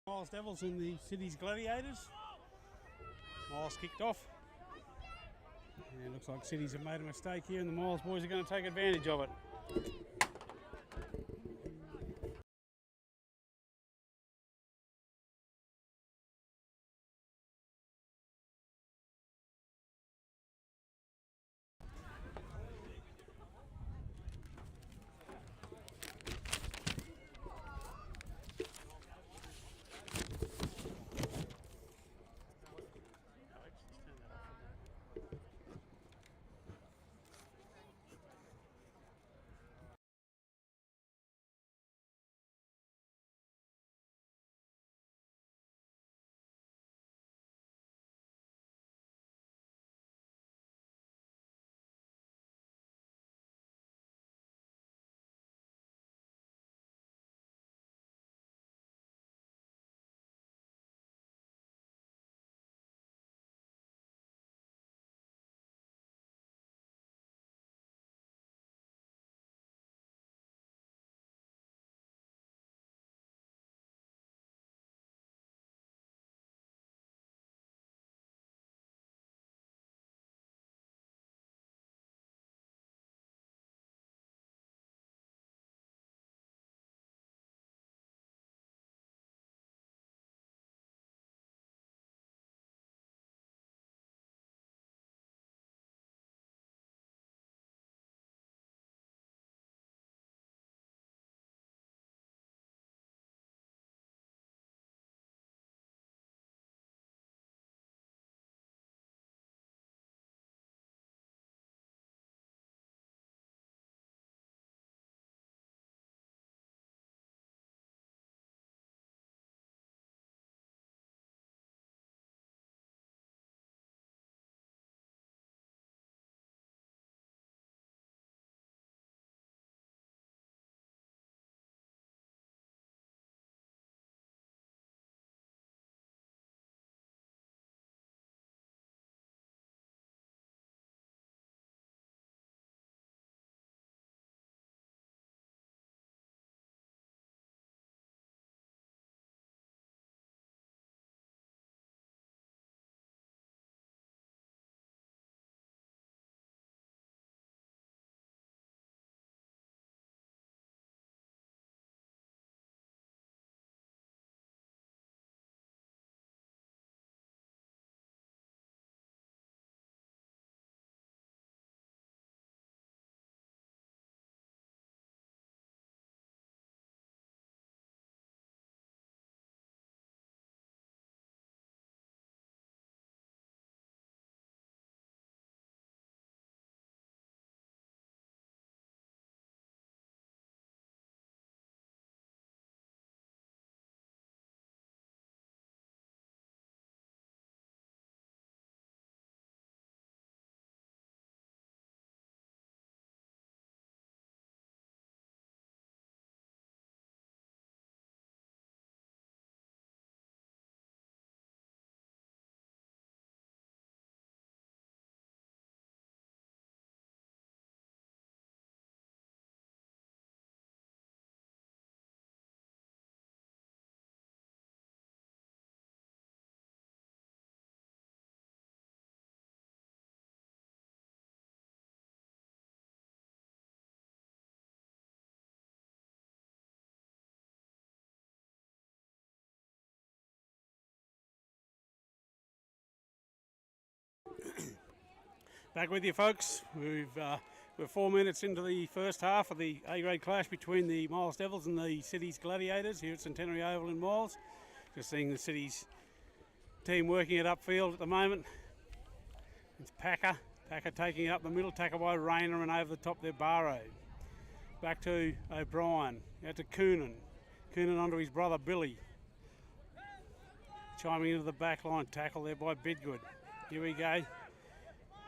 Miles Devils and the city's Gladiators. Miles kicked off. And it looks like Cities have made a mistake here and the Miles boys are going to take advantage of it. Back with you folks. We're 4 minutes into the first half of the A-grade clash between the Miles Devils and the city's Gladiators here at Centenary Oval in Miles. Just seeing the city's team working it upfield at the moment. It's Packer taking it up the middle, tackled by Rayner and over the top there Barrow. Back to O'Brien, out to Coonan onto his brother Billy. Chiming into the back line, tackle there by Bidgood. Here we go.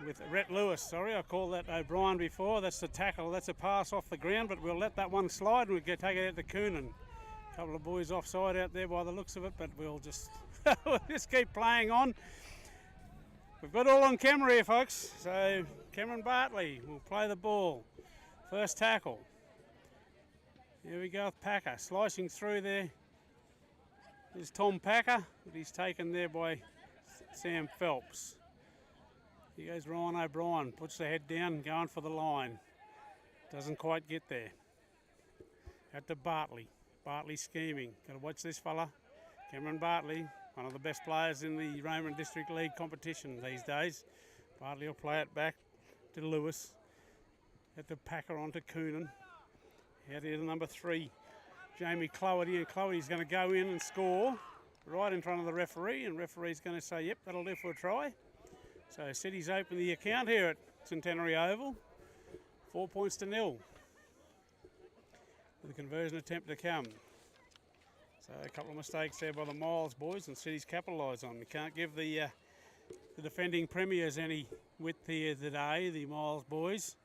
With Rhett Lewis, sorry, I called that O'Brien before. That's the tackle, that's a pass off the ground, but we'll let that one slide and we'll take it out to Coonan. A couple of boys offside out there by the looks of it, but we'll just keep playing on. We've got it all on camera here, folks. So Cameron Bartley will play the ball. First tackle. Here we go with Packer, slicing through there. is Tom Packer, but he's taken there by Sam Phelps. Here goes Ryan O'Brien, puts the head down, going for the line. Doesn't quite get there. Out to Bartley. Bartley scheming. Got to watch this fella. Cameron Bartley, one of the best players in the Raymond District League competition these days. Bartley will play it back to Lewis. Out to Packer onto Coonan. Out here to number 3, Jamie Cloherty. And Cloherty's going to go in and score right in front of the referee. And referee's going to say, yep, that'll do for a try. So City's opened the account here at Centenary Oval. 4 points to 0. With a conversion attempt to come. So a couple of mistakes there by the Miles boys, and City's capitalise on. We can't give the defending premiers any width here today, the Miles boys.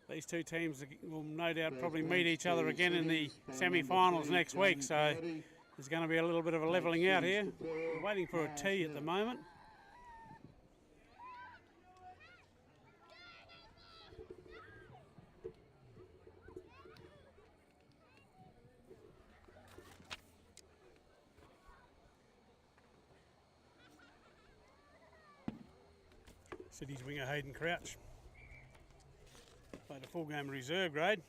These two teams will no doubt probably meet each other again in the semi-finals next week, so there's going to be a little bit of a levelling out here. We're waiting for a tee at the moment. City's winger Hayden Crouch played a full game reserve grade.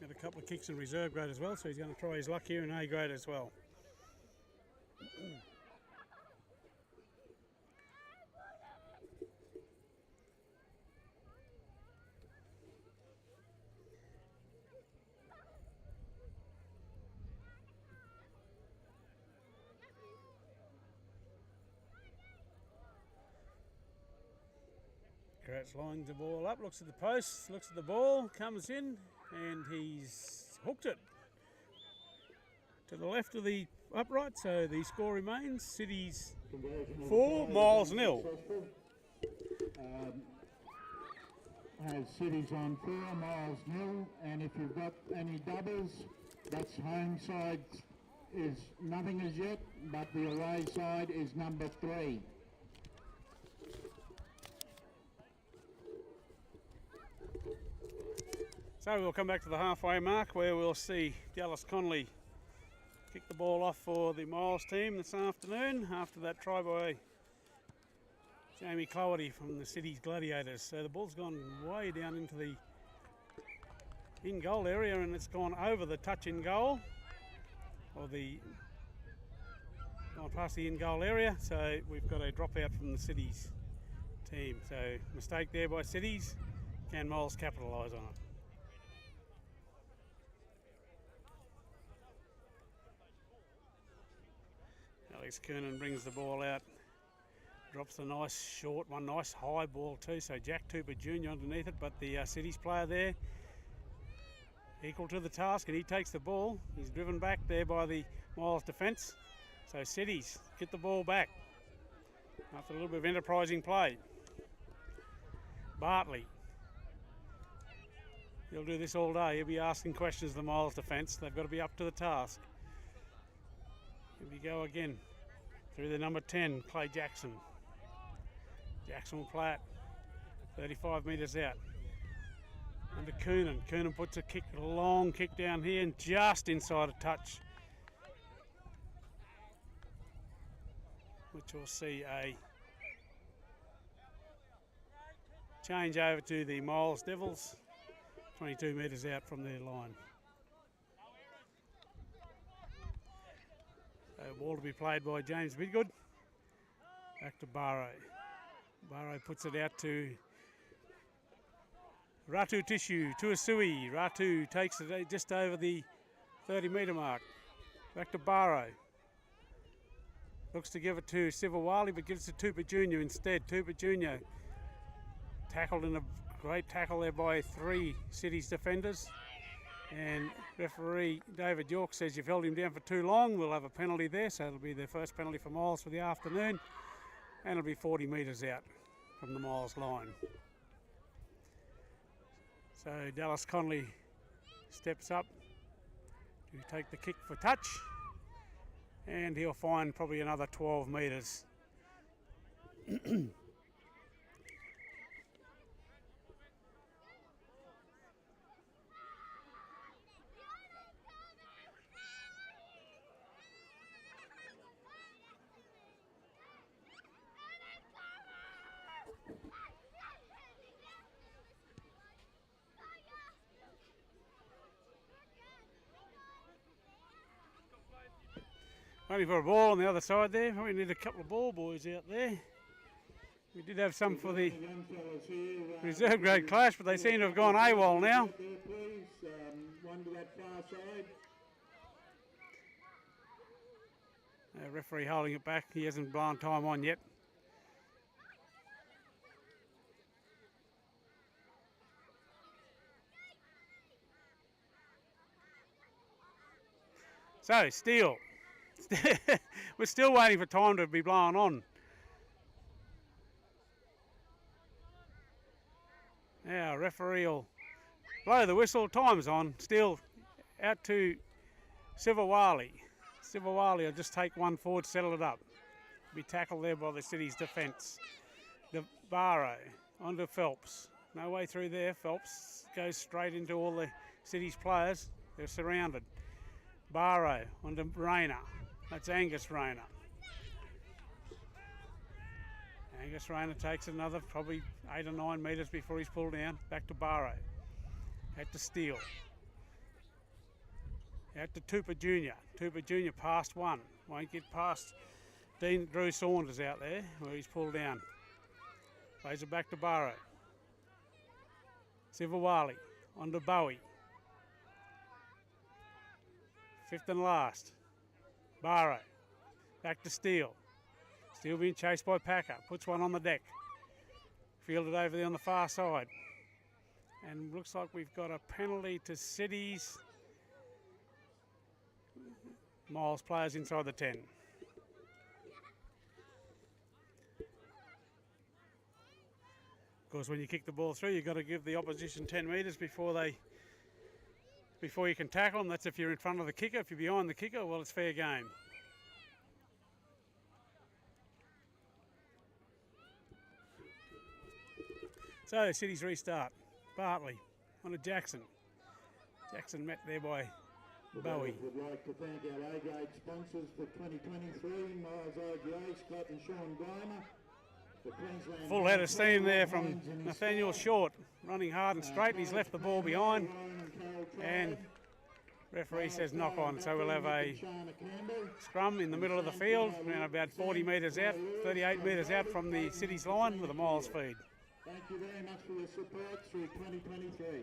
Got a couple of kicks in reserve grade as well, so he's going to try his luck here in A grade as well. Crouch lines the ball up, looks at the post, looks at the ball, comes in, and he's hooked it to the left of the upright, so the score remains City's 4, Miles 0. Has Cities on 4, Miles 0, and if you've got any doubles, that's home side is nothing as yet, but the away side is number 3. So we'll come back to the halfway mark where we'll see Dallas Conley kick the ball off for the Miles team this afternoon after that try by Jamie Cloherty from the City's Gladiators. So the ball's gone way down into the in-goal area and it's gone over the touch in goal, or gone past the in-goal area, so we've got a drop out from the City's team. So mistake there by Cities. Can Miles capitalise on it? Alex Kernan brings the ball out, drops a nice short one, nice high ball too, so Jack Tooper Jr. underneath it, but the City's player there equal to the task and he takes the ball. He's driven back there by the Miles defence, so Cities get the ball back after a little bit of enterprising play. Bartley, he'll do this all day, he'll be asking questions of the Miles defence, they've got to be up to the task. Here we go again. Through the number 10, Clay Jackson. Jackson will play it 35 metres out. Under Coonan. Coonan puts a long kick down here and just inside a touch. Which will see a change over to the Miles Devils. 22 metres out from their line. Ball to be played by James Bidgood. Back to Barrow. Barrow puts it out to Ratu Tishu, Tuasui. Ratu takes it just over the 30-metre mark. Back to Barrow. Looks to give it to Sivawali, but gives it to Tooper Jr. instead. Tooper Jr. tackled in a great tackle there by 3 Cities defenders. And referee David York says you've held him down for too long. We'll have a penalty there, so it'll be the first penalty for Miles for the afternoon. And it'll be 40 metres out from the Miles line. So Dallas Conley steps up to take the kick for touch. And he'll find probably another 12 metres. Waiting for a ball on the other side there. We need a couple of ball boys out there. We did have some for the reserve grade clash, but they seem to have gone AWOL now. One to that far side. Referee holding it back. He hasn't blown time on yet. So, Steele. We're still waiting for time to be blown on. Now, referee will blow the whistle. Time's on. Steele out to Sivawali. Sivawali will just take one forward, settle it up. Be tackled there by the city's defence. The Barrow onto Phelps. No way through there. Phelps goes straight into all the city's players. They're surrounded. Barrow onto Rayner. That's Angus Rayner. Angus Rayner takes another probably 8 or 9 metres before he's pulled down. Back to Barrow. Out to Steele. Out to Tupper Jr. Tupper Jr. past one. Won't get past Drew Saunders out there where he's pulled down. Plays it back to Barrow. Sivawali onto Bowie. Fifth and last. Barrow. Back to Steele. Steele being chased by Packer. Puts one on the deck. Fielded over there on the far side. And looks like we've got a penalty to Cities. Miles players inside the 10. Of course, when you kick the ball through, you've got to give the opposition 10 metres before you can tackle them. That's if you're in front of the kicker. If you're behind the kicker, well, it's fair game. So, City's restart. Bartley on to Jackson. Jackson met there by Bowie. Would like to thank our A-grade sponsors for 2023, Miles OGA, Scott and Sean Grimer. Full head of steam there from Nathaniel Short, running hard and straight. He's left the ball behind, and referee says knock on. So we'll have a scrum in the middle of the field, around about 40 metres out, 38 metres out from the City's line with a Miles feed. Thank you very much for your support through 2023.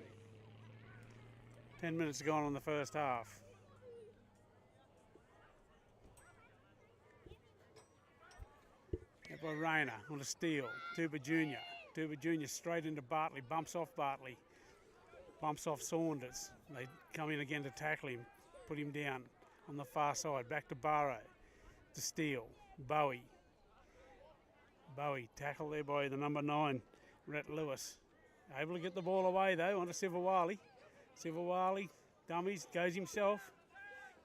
10 minutes gone on the first half. By Rayner on a steal. Tuba Jr. Tuba Jr. straight into Bartley. Bumps off Bartley. Bumps off Saunders. They come in again to tackle him. Put him down on the far side. Back to Barrow. To Steele. Bowie. Bowie tackled there by the number 9, Rhett Lewis. Able to get the ball away though onto Sivawali. Sivawali dummies, goes himself.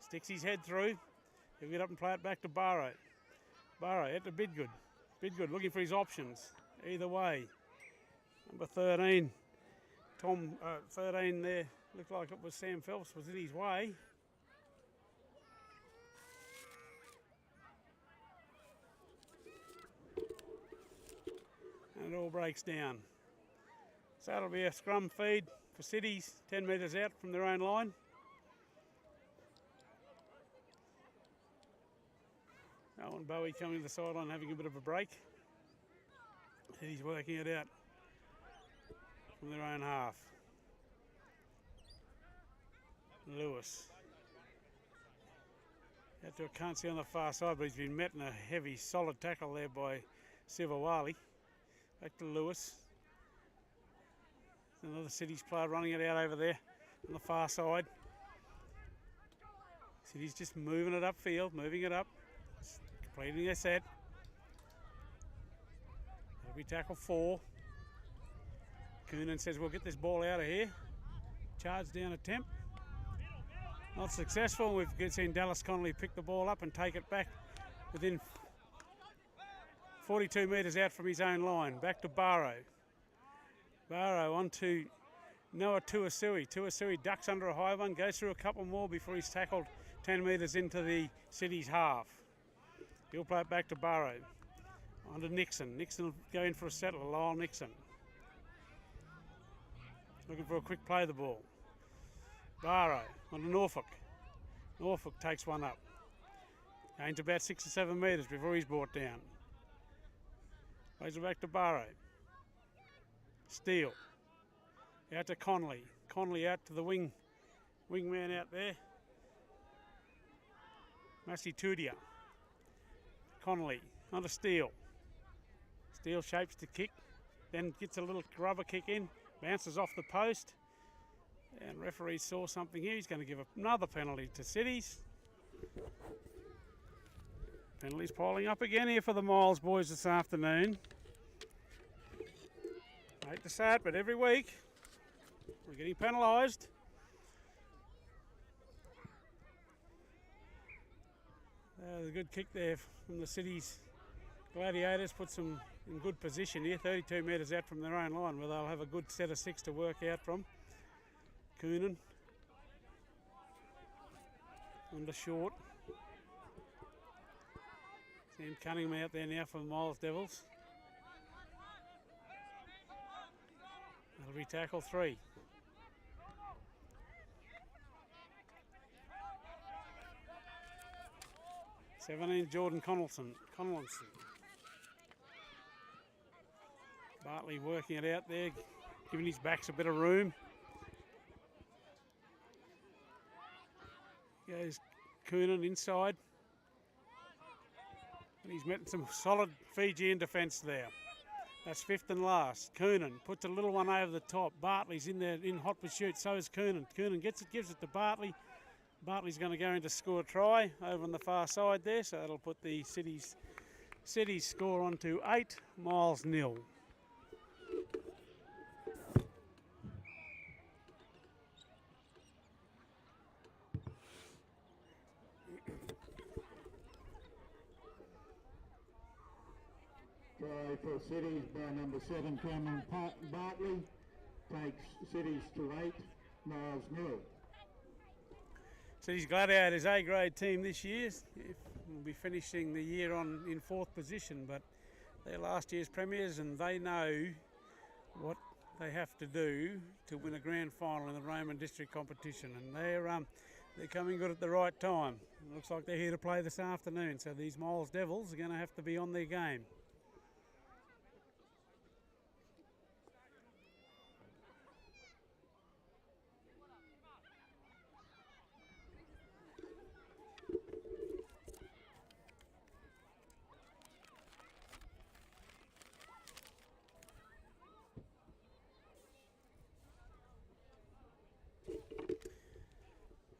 Sticks his head through. He'll get up and play it back to Barrow. Barrow out to Bidgood. Bidgood looking for his options. Either way. Number 13. 13 there. Looked like it was Sam Phelps was in his way. And it all breaks down. So that'll be a scrum feed for Cities, 10 metres out from their own line. Owen Bowie coming to the sideline having a bit of a break. Cities working it out from their own half. Lewis. Out to a Kansi on the far side, but he's been met in a heavy, solid tackle there by Sivawali. Back to Lewis. Another Cities player running it out over there on the far side. Cities just moving it upfield, moving it up. Completing their set. That'll be tackle 4. Coonan says we'll get this ball out of here. Charge down attempt. Not successful. We've seen Dallas Connolly pick the ball up and take it back within 42 metres out from his own line. Back to Barrow. Barrow on to Noah Tuasui. Tuasui ducks under a high one, goes through a couple more before he's tackled 10 metres into the City's half. He'll play it back to Barrow. On to Nixon. Nixon will go in for a settler, Lyle Nixon. Looking for a quick play of the ball. Barrow on to Norfolk. Norfolk takes one up. Gains about 6 or 7 metres before he's brought down. Plays it back to Barrow. Steele. Out to Connolly. Connolly out to the wingman out there. Massey Tudia. Connolly onto Steele. Steele shapes the kick, then gets a little rubber kick in, bounces off the post. And referee saw something here. He's going to give another penalty to Cities. Penalties piling up again here for the Miles boys this afternoon. Hate to say it, but every week we're getting penalised. A good kick there from the Cities Gladiators, puts them in good position here, 32 metres out from their own line, where they'll have a good set of 6 to work out from. Coonan under short. Sam Cunningham out there now for the Miles Devils. That'll be tackle 3. Jordan Connelson. Bartley working it out there, giving his backs a bit of room. Goes Coonan inside. And he's met some solid Fijian defence there. That's 5th and last. Coonan puts a little one over the top. Bartley's in there in hot pursuit, so is Coonan. Coonan gets it, gives it to Bartley. Bartley's going to go in to score a try over on the far side there, so that'll put the Cities score on to 8, Miles 0. Try for Cities by number 7, Cameron Bartley. Takes Cities to 8, Miles 0. Cities Gladiators A-grade team this year. We'll be finishing the year in 4th position, but they're last year's premiers and they know what they have to do to win a grand final in the Raymond District competition, and they're coming good at the right time. It looks like they're here to play this afternoon, so these Miles Devils are going to have to be on their game.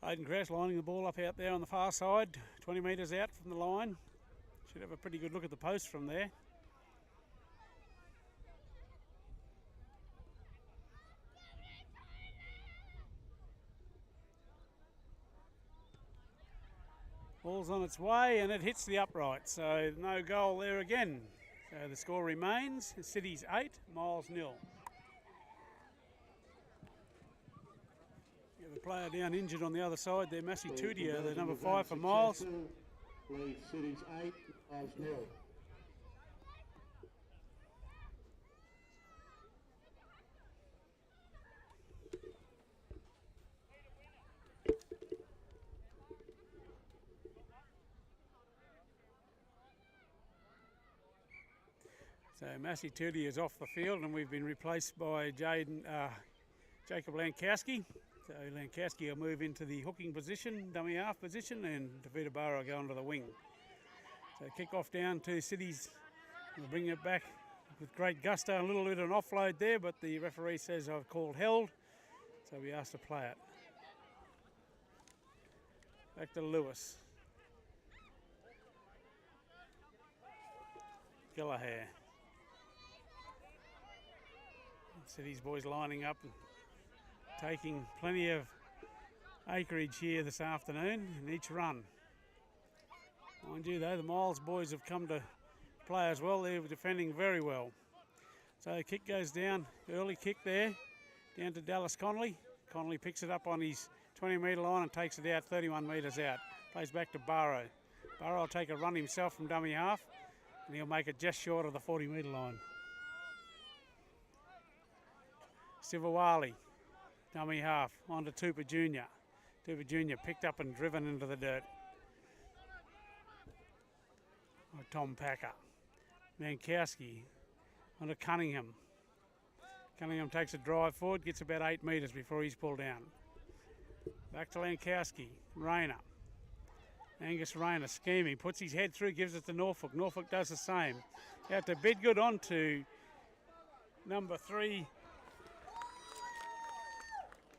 Hayden Krause lining the ball up out there on the far side, 20 metres out from the line. Should have a pretty good look at the post from there. Ball's on its way and it hits the upright, so no goal there again. So the score remains Cities 8, Miles 0. The player down injured on the other side there, Massey Tudia, the number 5 for Miles. Leads Cities 8, Miles 0. So Massey Tudia is off the field and we've been replaced by Jacob Lankowski. So Lankowski will move into the hooking position, dummy half position, and Davida Barrow will go onto the wing. So kick off down to Cities. We'll bring it back with great gusto. A little bit of an offload there, but the referee says I've called held, so we asked to play it. Back to Lewis. Gallagher. Cities boys lining up and taking plenty of acreage here this afternoon in each run. Mind you though, the Miles boys have come to play as well. They're defending very well. So the kick goes down, early kick there, down to Dallas Connolly. Connolly picks it up on his 20-metre line and takes it out 31 metres out. Plays back to Barrow. Barrow will take a run himself from dummy half. And he'll make it just short of the 40-metre line. Sivawali, dummy half, on to Tupper Jr. Tupper Jr. picked up and driven into the dirt. Tom Packer. Mankowski on to Cunningham. Cunningham takes a drive forward, gets about 8 metres before he's pulled down. Back to Lankowski. Rayner. Angus Rayner scheming, puts his head through, gives it to Norfolk. Norfolk does the same. Out to Bidgood, on to number 3,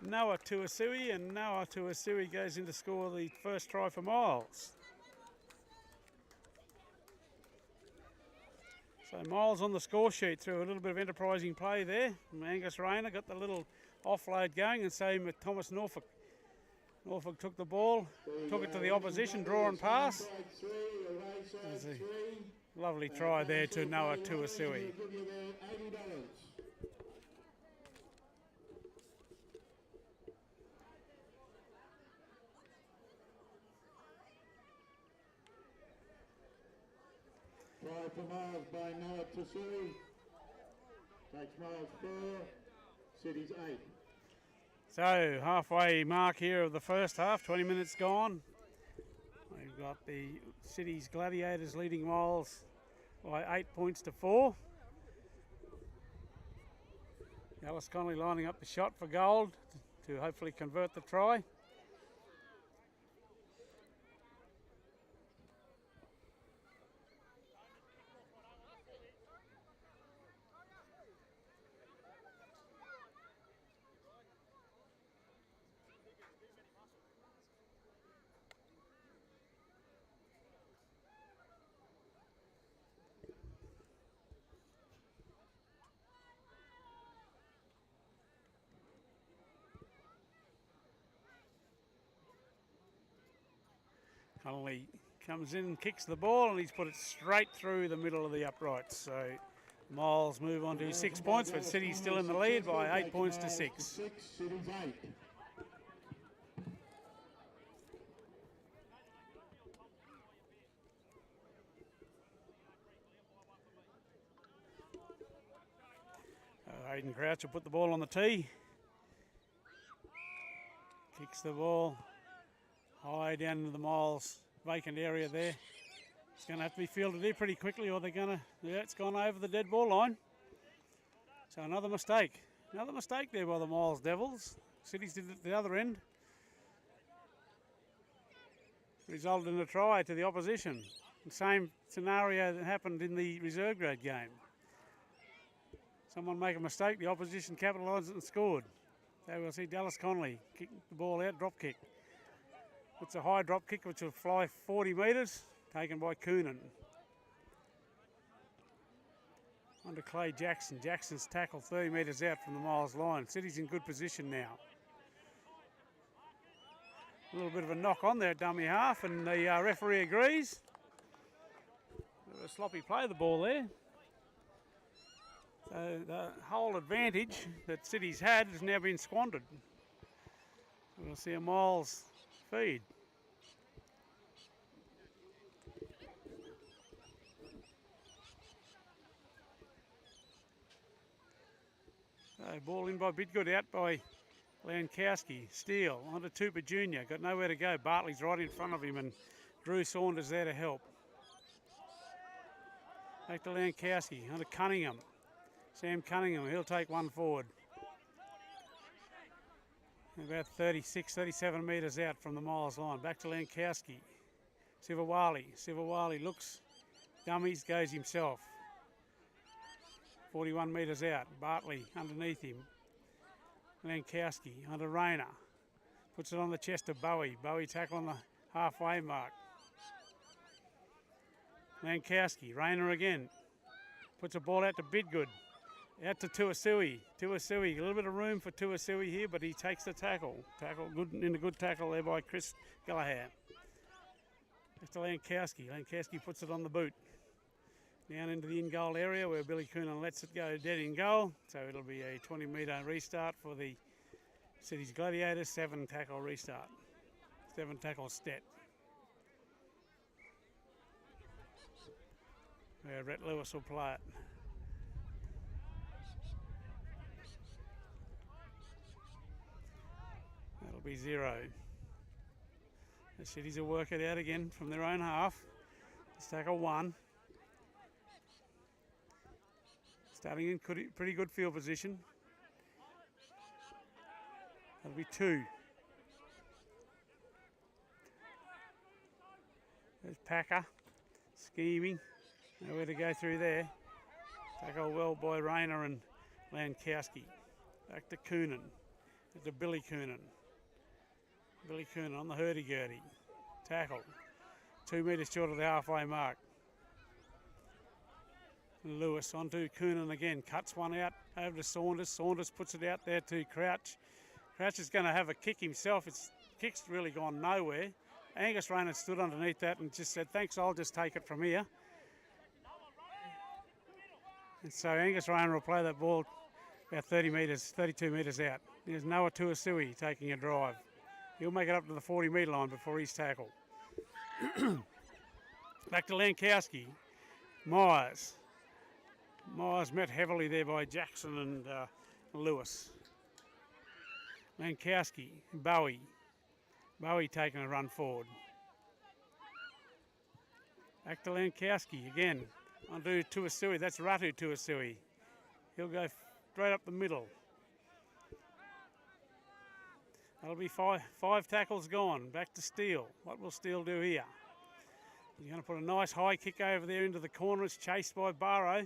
Noah Tuasui, and Noah Tuasui goes in to score the first try for Miles. So Miles on the score sheet through a little bit of enterprising play there. Angus Rayner got the little offload going, and same with Thomas Norfolk. Norfolk took the ball, took it to the opposition, draw and pass. There's a lovely try there to Noah Tuasui. Try for Miles by Noah Tuasui. Takes Miles 4, City's 8. So halfway mark here of the first half, 20 minutes gone. We've got the City's Gladiators leading Miles by 8 points to 4. Alice Connolly lining up the shot for gold to hopefully convert the try. Connolly comes in, kicks the ball, and he's put it straight through the middle of the uprights. So Miles move on to 6 points, but City's still in the lead by 8 points to 6. City's 8. Hayden Crouch will put the ball on the tee. Kicks the ball high down into the Miles vacant area there. It's going to have to be fielded here pretty quickly, or they're going to, yeah, it's gone over the dead ball line. So another mistake. Another mistake there by the Miles Devils. Cities did it at the other end. Resulted in a try to the opposition. The same scenario that happened in the reserve grade game. Someone make a mistake, the opposition capitalised and scored. So we'll see Dallas Connolly kick the ball out, drop kick. It's a high drop kick which will fly 40 metres, taken by Coonan. On to Clay Jackson. Jackson's tackle 30 metres out from the Miles line. City's in good position now. A little bit of a knock on there at dummy half, and the referee agrees. A sloppy play of the ball there. So the whole advantage that City's had has now been squandered. We'll see a Miles feed. So ball in by Bidgood, out by Lankowski. Steele onto Tupper Jr. Got nowhere to go. Bartley's right in front of him, and Drew Saunders there to help. Back to Lankowski, onto Cunningham. Sam Cunningham, he'll take one forward. About 36, 37 metres out from the Miles line. Back to Lankowski. Sivawali. Sivawali looks, dummies, goes himself. 41 metres out. Bartley underneath him. Lankowski onto Rayner. Puts it on the chest of Bowie. Bowie tackle on the halfway mark. Lankowski. Rayner again. Puts a ball out to Bidgood. Out to Tuasui. Tuasui, a little bit of room for Tuasui here, but he takes the tackle. Tackle good in a good tackle there by Chris Gallagher. Back to Lankowski. Lankowski puts it on the boot. Down into the in-goal area where Billy Coonan lets it go dead in goal. So it'll be a 20-metre restart for the City's Gladiators. 7 tackle restart. 7 tackle stat. where Rhett Lewis will play it. That'll be 0. The Cities will work it out again from their own half. Let's tackle 1. Starting in pretty good field position. That'll be 2. There's Packer, scheming. Nowhere to go through there. Tackle well by Rayner and Lankowski. Back to Coonan. To Billy Coonan. Billy Coonan on the hurdy-gurdy. Tackle. 2 metres short of the halfway mark. Lewis onto Coonan again. Cuts one out over to Saunders. Saunders puts it out there to Crouch. Crouch is going to have a kick himself. Its kick's really gone nowhere. Angus Rayner stood underneath that and just said, thanks, I'll just take it from here. And so Angus Rayner will play that ball about 30 metres, 32 metres out. There's Noah Tuasui taking a drive. He'll make it up to the 40-metre line before he's tackled. Back to Lankowski. Myers. Myers met heavily there by Jackson and Lewis. Lankowski. Bowie. Bowie taking a run forward. Back to Lankowski again. Onto Tuasui. That's Ratu Tuasui. He'll go straight up the middle. That'll be five tackles gone. Back to Steele. What will Steele do here? He's going to put a nice high kick over there into the corner. It's chased by Barrow.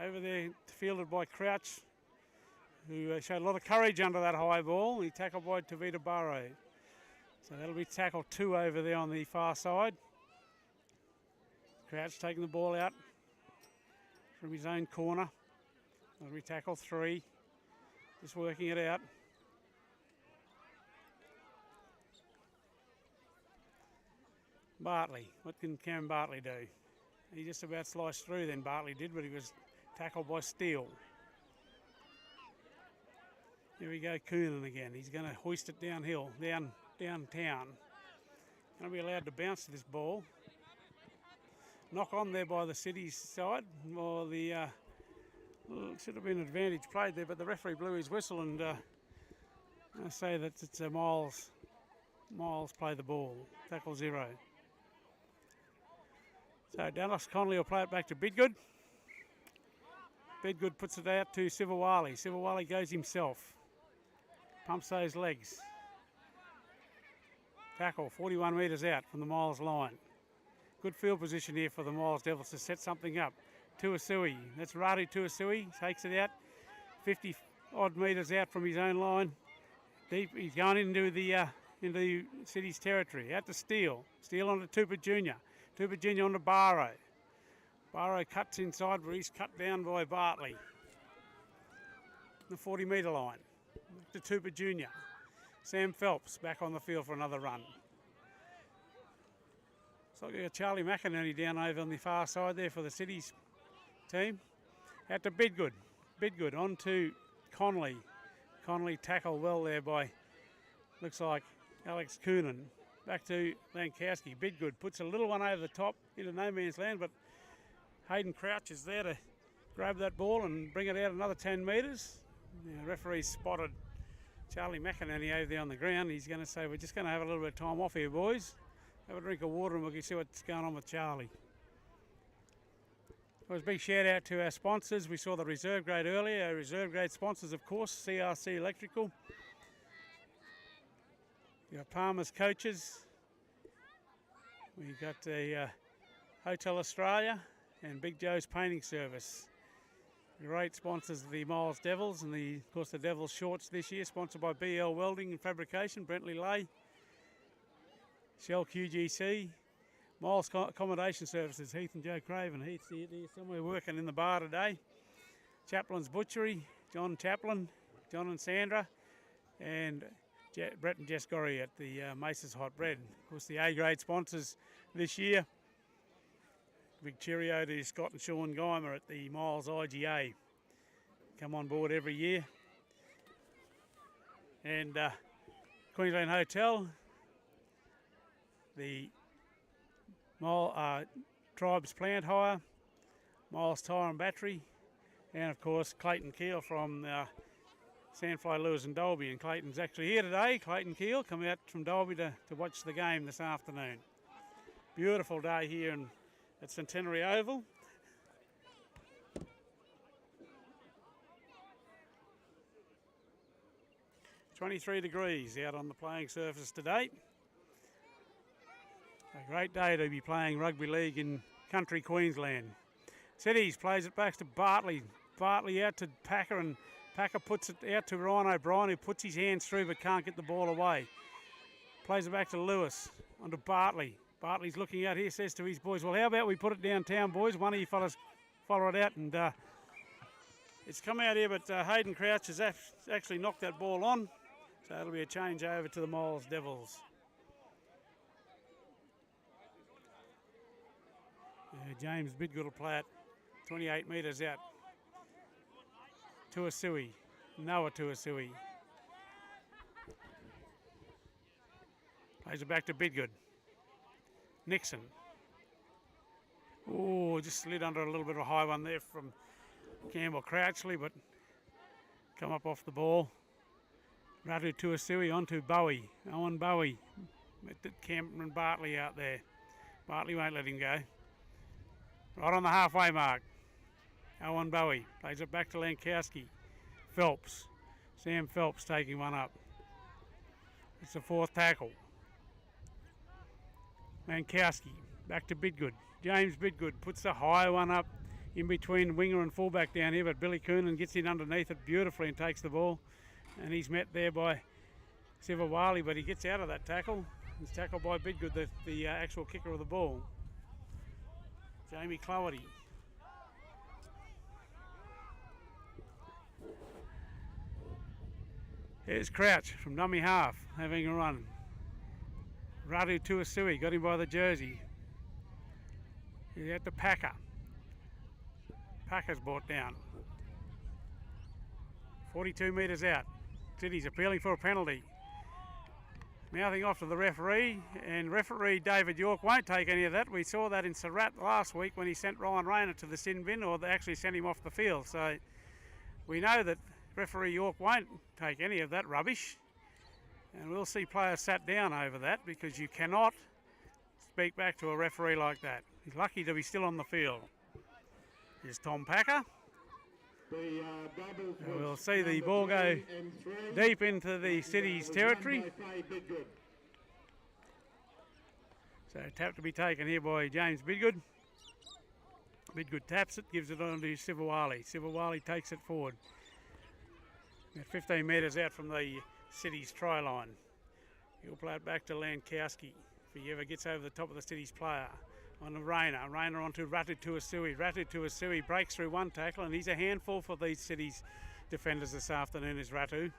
Over there, fielded by Crouch, who showed a lot of courage under that high ball. He tackled by Tavita Barrow. So that'll be tackle 2 over there on the far side. Crouch taking the ball out from his own corner. That'll be tackle 3. Just working it out. Bartley. What can Cameron Bartley do? He just about sliced through then, Bartley did, but he was tackled by Steele. Here we go, Coonan again. He's going to hoist it downhill, downtown. Going to be allowed to bounce this ball. Knock on there by the City's side, or the should have been an advantage played there, but the referee blew his whistle and I say that it's a Miles play the ball. Tackle 0. So Dallas Connolly will play it back to Bidgood. Bidgood puts it out to Sivawali. Sivawali goes himself. Pumps those legs. Tackle 41 metres out from the Miles line. Good field position here for the Miles Devils to set something up. Tuasui, that's Radu Tuasui, takes it out. 50 odd metres out from his own line. Deep, he's going into the City's territory. Out to Steele. Steele onto Tupper Jr. Tupper Jr. onto Barrow. Barrow cuts inside where he's cut down by Bartley. The 40-metre line. Back to Tupper Jr. Sam Phelps back on the field for another run. So we've got Charlie McInerney down over on the far side there for the City's team. Out to Bidgood. Bidgood on to Connolly. Connolly tackled well there by, looks like, Alex Coonan. Back to Lankowski. Bidgood puts a little one over the top into no man's land, but Hayden Crouch is there to grab that ball and bring it out another 10 metres. The referee spotted Charlie McInerney over there on the ground. He's going to say, we're just going to have a little bit of time off here, boys. Have a drink of water and we can see what's going on with Charlie. It was a big shout out to our sponsors. We saw the reserve grade earlier. Our reserve grade sponsors, of course, CRC Electrical. We got Palmer's Coaches. We got the Hotel Australia and Big Joe's Painting Service. Great sponsors of the Miles Devils and of course the Devils Shorts this year, sponsored by BL Welding and Fabrication, Brentley Lay, Shell QGC, Miles Accommodation Services, Heath and Joe Craven. Heath's here somewhere working in the bar today. Chaplin's Butchery, John Chaplin, John and Sandra, and Brett and Jess Gorry at the Mace's Hot Bread. Of course, the A-grade sponsors this year. Big cheerio to Scott and Sean Geimer at the Miles IGA. Come on board every year. And Queensland Hotel, the Tribes Plant Hire, Miles Tyre and Battery, and of course Clayton Keel from Sandfly Lewis and Dolby. And Clayton's actually here today. Clayton Keel come out from Dolby to watch the game this afternoon. Beautiful day here at Centenary Oval. "23 degrees out on the playing surface today. A great day to be playing rugby league in country Queensland. Cities plays it back to Bartley. Bartley out to Packer, and Packer puts it out to Ryan O'Brien, who puts his hands through but can't get the ball away. Plays it back to Lewis, onto Bartley. Bartley's looking out here, says to his boys, well, how about we put it downtown, boys? One of you fellas follow it out, and it's come out here, but Hayden Crouch has actually knocked that ball on, so it'll be a change over to the Miles Devils. James Bidgood will play it 28 metres out. Tuasui, Noah Tuasui. Plays it back to Bidgood. Nixon. Oh, just slid under a little bit of a high one there from Campbell Crouchley, but come up off the ball. Ratu Tuasui onto Bowie. Owen Bowie. Cameron Bartley out there. Bartley won't let him go. Right on the halfway mark. Owen Bowie plays it back to Lankowski. Phelps. Sam Phelps taking one up. It's the fourth tackle. Lankowski back to Bidgood. James Bidgood puts the high one up in between winger and fullback down here, but Billy Coonan gets in underneath it beautifully and takes the ball. And he's met there by Sivawali, but he gets out of that tackle. He's tackled by Bidgood, the actual kicker of the ball. Jamie Cloherty. Here's Crouch from dummy half, having a run. Radu Tuasui got him by the jersey. He's out to Packer. Packer's brought down. 42 metres out. City's appealing for a penalty. Mouthing off to the referee, and referee David York won't take any of that. We saw that in Surratt last week when he sent Ryan Rayner to the sin bin, or they actually sent him off the field. So we know that referee York won't take any of that rubbish, and we'll see players sat down over that, because you cannot speak back to a referee like that. He's lucky to be still on the field. Here's Tom Packer. We'll see the ball go deep into the City's territory. So tap to be taken here by James Bidgood. Bidgood taps it, gives it on to Sivawali. Sivawali takes it forward. About 15 metres out from the City's try line. He'll play it back to Lankowski if he ever gets over the top of the City's player. On to Rayner. Rayner onto Ratu Tuasui. Ratu Tuasui breaks through one tackle, and he's a handful for these City's defenders this afternoon, is Ratu.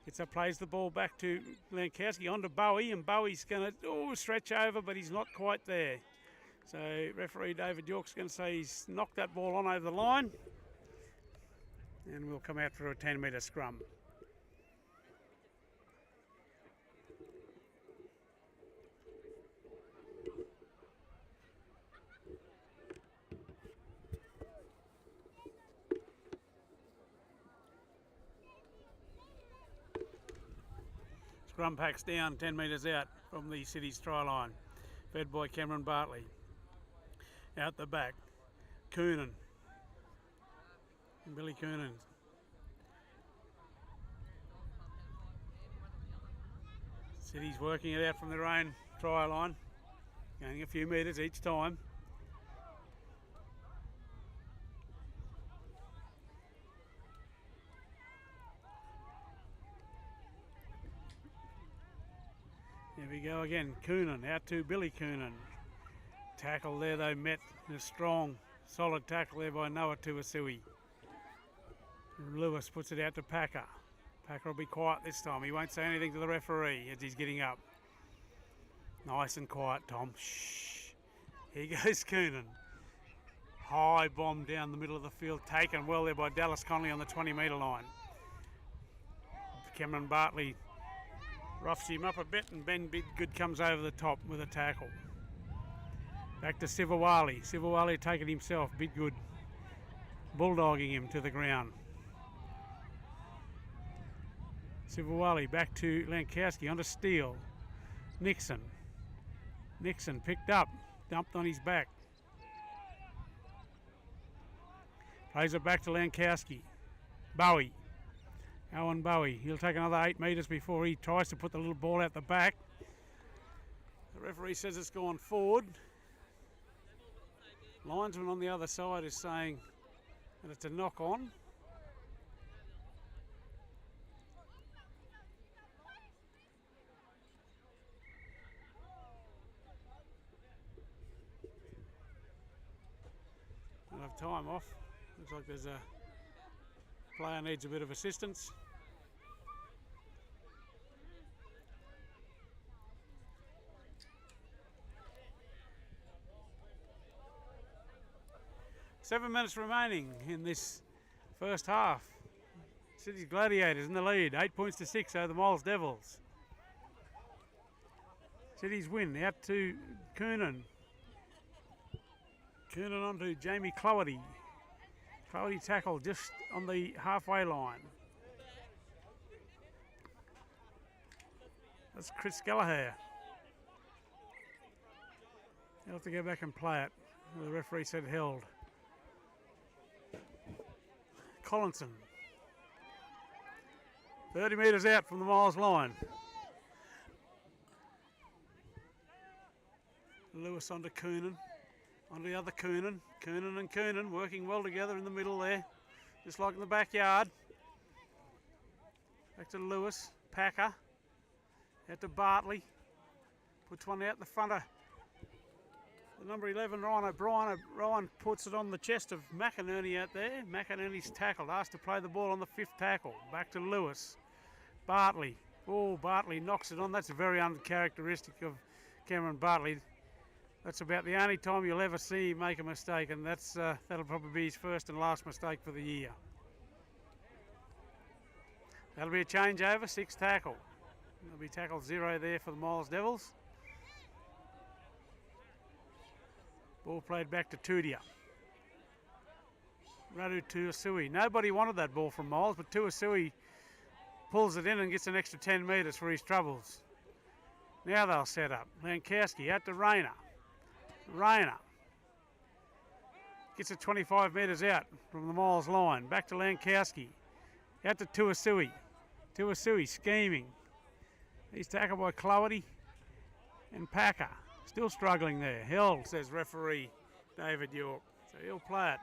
Gets up, plays the ball back to Lankowski, onto Bowie, and Bowie's going to stretch over, but he's not quite there. So referee David York's going to say he's knocked that ball on over the line, and we'll come out for a 10-metre scrum. Scrum packs down 10 metres out from the City's try line. Fed by Cameron Bartley. Out the back, Coonan. And Billy Coonan. City's working it out from their own try line. Going a few metres each time. Here we go again. Coonan out to Billy Coonan. Tackle there though met a strong, solid tackle there by Noah Tuasui. Lewis puts it out to Packer. Packer will be quiet this time. He won't say anything to the referee as he's getting up. Nice and quiet, Tom. Shh. Here goes Coonan. High bomb down the middle of the field. Taken well there by Dallas Connolly on the 20-metre line. Cameron Bartley roughs him up a bit, and Ben Bidgood comes over the top with a tackle. Back to Sivawali. Sivawali taking himself, bit good. Bulldogging him to the ground. Sivawali back to Lankowski, onto Steele. Nixon. Nixon picked up, dumped on his back. Plays it back to Lankowski. Bowie. Owen Bowie. He'll take another 8 metres before he tries to put the little ball out the back. The referee says it's gone forward. Linesman on the other side is saying that it's a knock on. I'll have time off. Looks like there's a player needs a bit of assistance. Seven minutes remaining in this first half. City's Gladiators in the lead, 8 points to 6 over the Miles Devils. City's win out to Coonan. Coonan onto Jamie Cloherty. Cloherty tackle just on the halfway line. That's Chris Gallagher. He'll have to go back and play it. The referee said held. Collinson. 30 metres out from the Miles line. Lewis onto Coonan. On the other Coonan. Coonan and Coonan working well together in the middle there. Just like in the backyard. Back to Lewis. Packer. Out to Bartley. Puts one out the front of the number 11, Ryan O'Brien. Ryan puts it on the chest of McInerney out there. McInerney's tackled. Asked to play the ball on the 5th tackle. Back to Lewis. Bartley. Oh, Bartley knocks it on. That's very uncharacteristic of Cameron Bartley. That's about the only time you'll ever see him make a mistake, and that'll probably be his first and last mistake for the year. That'll be a changeover, 6th tackle. There'll be tackle 0 there for the Miles Devils. Ball played back to Tudia. Radu Tuasui. Nobody wanted that ball from Miles, but Tuasui pulls it in and gets an extra 10 metres for his troubles. Now they'll set up. Lankowski out to Rayner. Rayner gets it 25 metres out from the Miles line. Back to Lankowski. Out to Tuasui. Tuasui scheming. He's tackled by Cloherty and Packer. Still struggling there. Held, says referee David York. So he'll play it.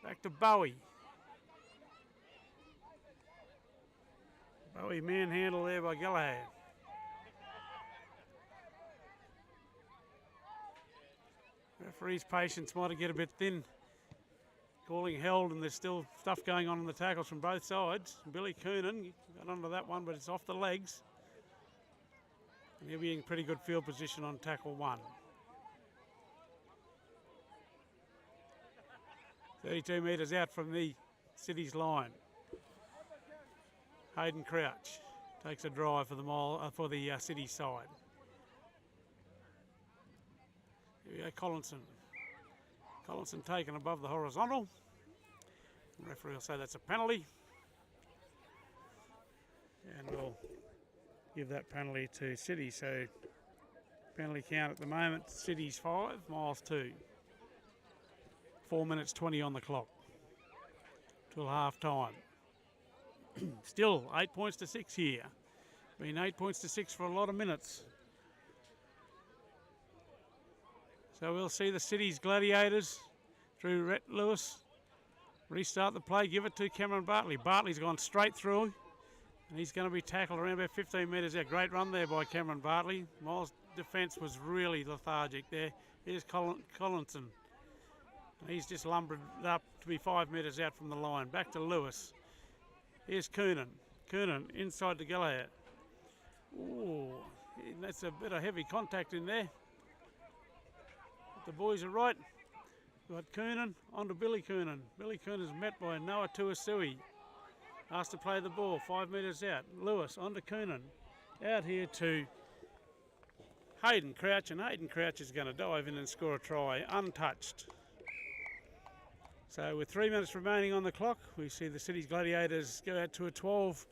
Back to Bowie. Bowie manhandle there by Gallagher. Referee's patience might get a bit thin. Calling held, and there's still stuff going on in the tackles from both sides. Billy Coonan got onto that one, but it's off the legs. And he'll be in pretty good field position on tackle 1. 32 metres out from the City's line. Hayden Crouch takes a drive for the City side. Here we go, Collinson. Collinson taken above the horizontal. The referee will say that's a penalty. And we'll give that penalty to City. So penalty count at the moment, City's 5, Miles 2. 4 minutes 20 on the clock till half time. Still 8 points to 6 here. Been 8 points to 6 for a lot of minutes. So we'll see the City's Gladiators through Rhett Lewis restart the play, give it to Cameron Bartley. Bartley's gone straight through, and he's going to be tackled around about 15 metres out. Great run there by Cameron Bartley. Miles' defence was really lethargic there. Here's Collinson. He's just lumbered up to be 5 metres out from the line. Back to Lewis. Here's Coonan. Coonan inside to Gallagher. Ooh, that's a bit of heavy contact in there. But the boys are right. We've got Coonan onto Billy Coonan. Billy Coonan's met by Noah Tuasui. Asked to play the ball 5 metres out. Lewis onto Coonan. Out here to Hayden Crouch, and Hayden Crouch is going to dive in and score a try, untouched. So with 3 minutes remaining on the clock, we see the City's Gladiators go out to a 12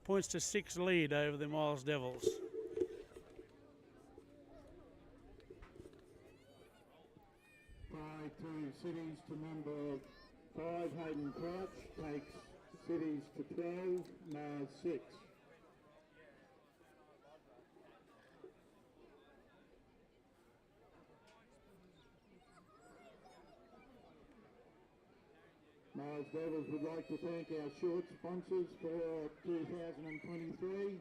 points to 6 lead over the Miles Devils. Try to Cities to number 5, Hayden Crouch, takes Cities to 12, Miles 6. Miles Devils would like to thank our short sponsors for 2023.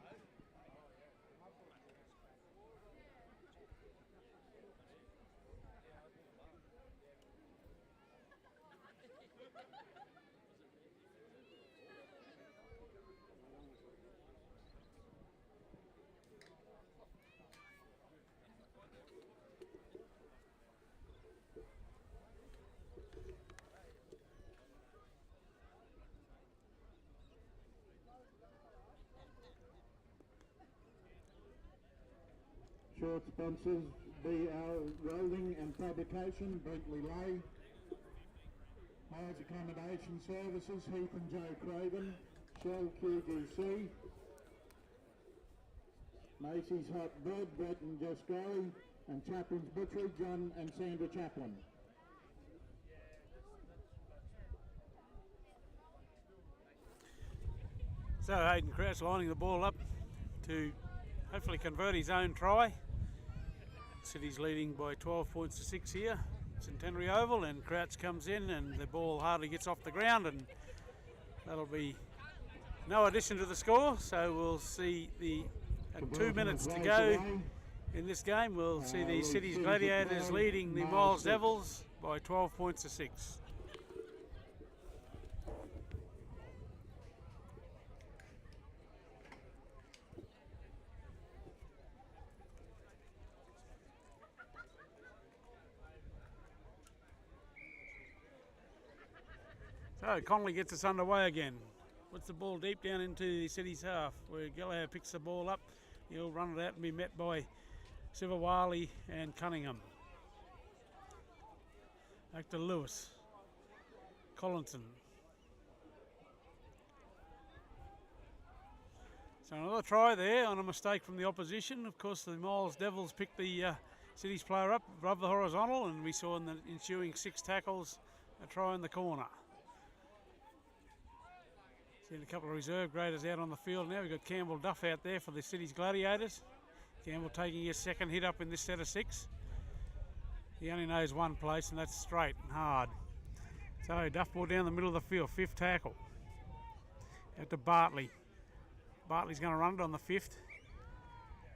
Short sponsors, BL Welding and Fabrication, Bentley Lay. Miles Accommodation Services, Heath and Joe Craven, Shell QGC. Macy's Hot Bread, Brett and Jess Gary, and Chaplin's Butchery, John and Sandra Chaplin. So Hayden Crouch lining the ball up to hopefully convert his own try. City's leading by 12 points to 6 here, Centenary Oval, and Crouch comes in and the ball hardly gets off the ground, and that'll be no addition to the score. So we'll see at 2 minutes to go in this game, we'll see the City's Gladiators leading the Miles Devils by 12 points to 6. So Connolly gets us underway again. Puts the ball deep down into the City's half, where Gallagher picks the ball up. He'll run it out and be met by Sivawali and Cunningham. Back to Lewis. Collinson. So another try there on a mistake from the opposition. Of course, the Miles Devils picked the City's player up above the horizontal, and we saw in the ensuing 6 tackles a try in the corner. Seen a couple of reserve graders out on the field now. We've got Campbell Duff out there for the City's Gladiators. Campbell taking his second hit up in this set of 6. He only knows one place, and that's straight and hard. So Duff ball down the middle of the field, 5th tackle. Out to Bartley. Bartley's going to run it on the 5th.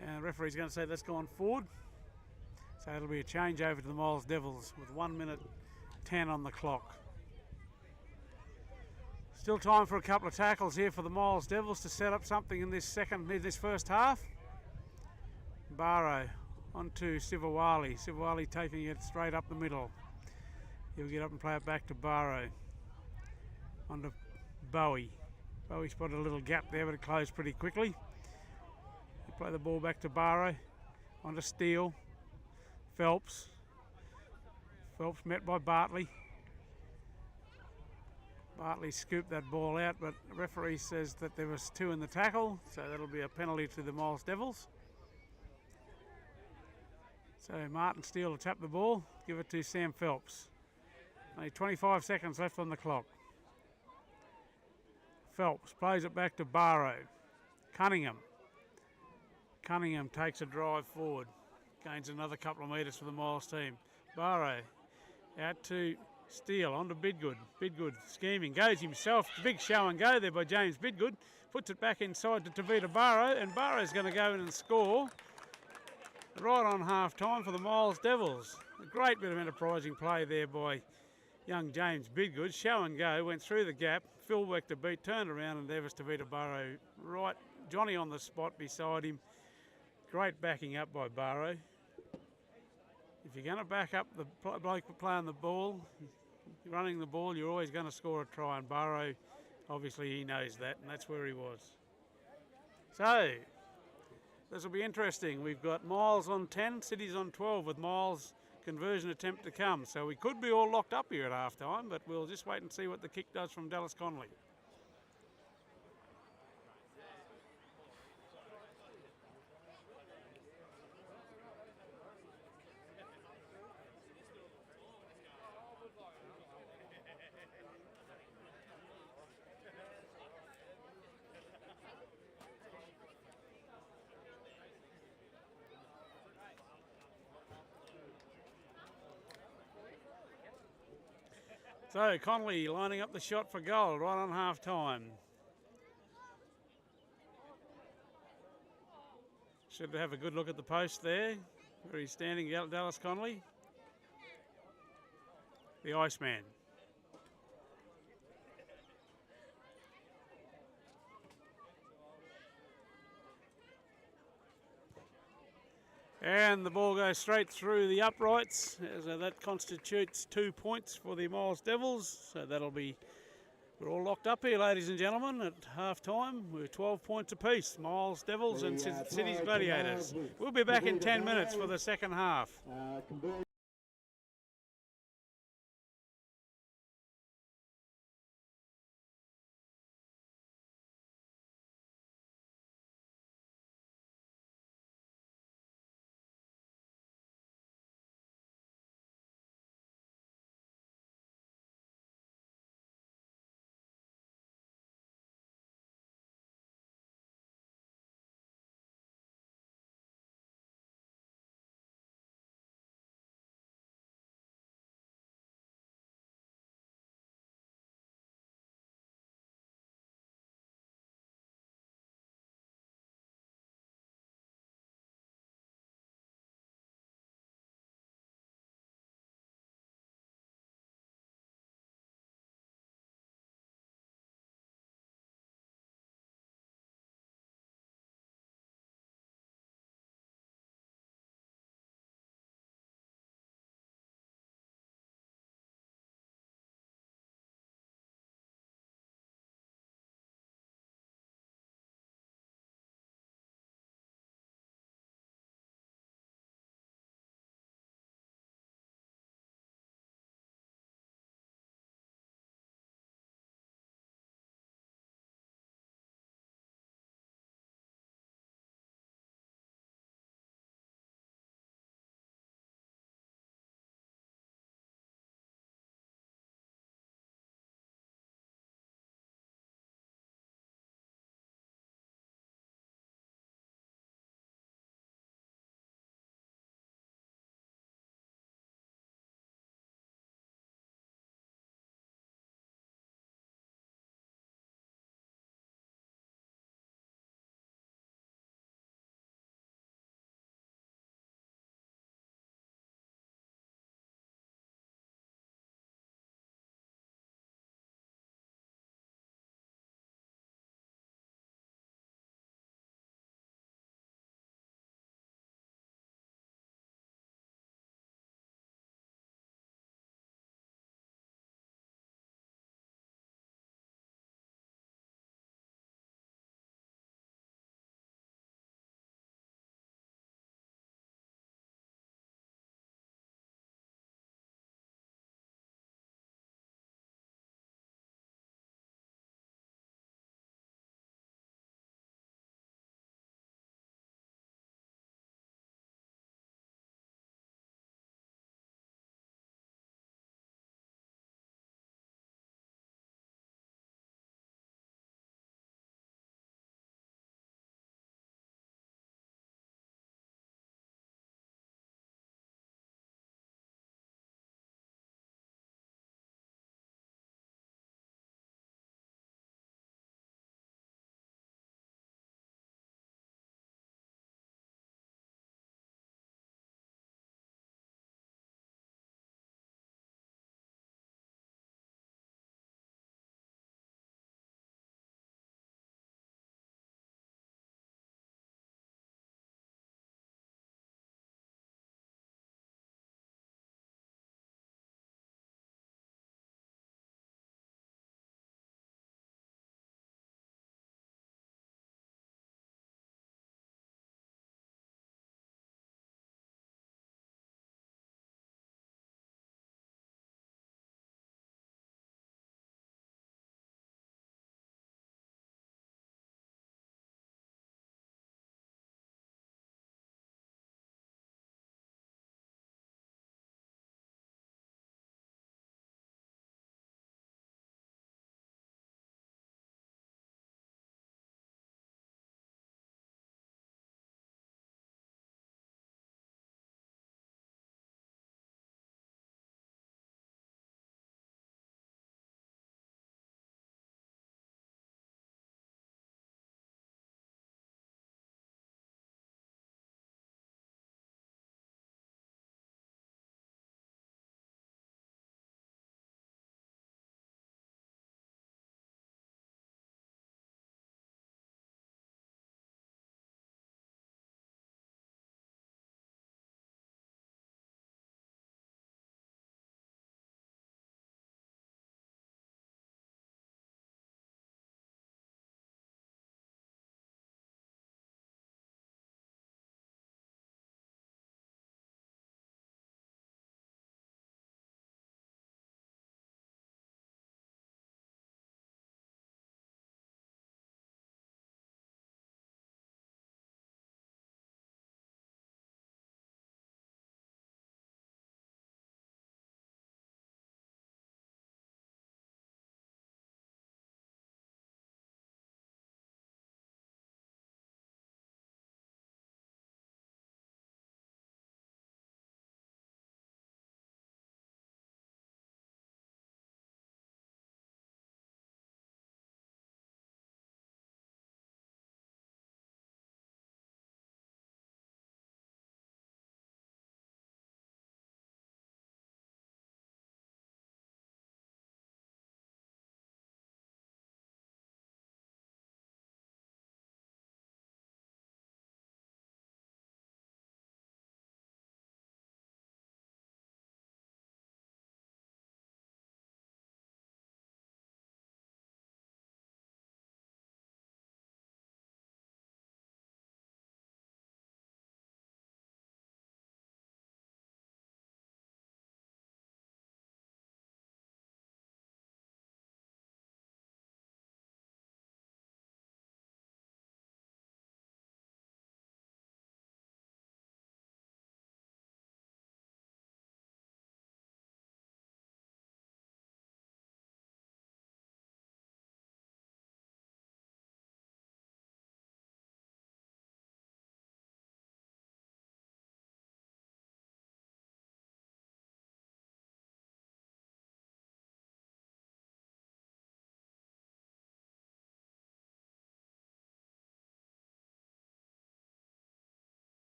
And the referee's going to say that's gone forward. So it'll be a change over to the Miles Devils with 1 minute 10 on the clock. Still time for a couple of tackles here for the Miles Devils to set up something in this first half. Barrow onto Sivawali. Sivawali taking it straight up the middle. He'll get up and play it back to Barrow. Onto Bowie. Bowie spotted a little gap there, but it closed pretty quickly. He'll play the ball back to Barrow. Onto Steele. Phelps. Phelps met by Bartley. Bartley scooped that ball out, but the referee says that there was 2 in the tackle, so that'll be a penalty to the Miles Devils. So Martin Steele will tap the ball, give it to Sam Phelps. Only 25 seconds left on the clock. Phelps plays it back to Barrow. Cunningham. Cunningham takes a drive forward, gains another couple of metres for the Miles team. Barrow out to Steele, onto Bidgood. Bidgood scheming, goes himself. Big show and go there by James Bidgood. Puts it back inside to Tavita Barrow, and Barrow's going to go in and score right on half time for the Miles Devils. A great bit of enterprising play there by young James Bidgood. Show and go, went through the gap. Phil worked a beat, turned around, and there was Tavita Barrow right. Johnny on the spot beside him. Great backing up by Barrow. If you're going to back up the bloke playing the ball, running the ball, you're always going to score a try, and Barrow, obviously he knows that, and that's where he was. So, This will be interesting. We've got Miles on 10, Cities on 12 with Miles' conversion attempt to come. So we could be all locked up here at half time, but we'll just wait and see what the kick does from Dallas Connolly. So Connolly lining up the shot for goal right on half time. Should have a good look at the post there, where he's standing, Dallas Connolly, the Iceman. And the ball goes straight through the uprights. So that constitutes 2 points for the Miles Devils. So that'll be, we're all locked up here, ladies and gentlemen, at half time. We're 12 points apiece, Miles Devils and Cities Gladiators. We'll be back in 10 minutes for the second half.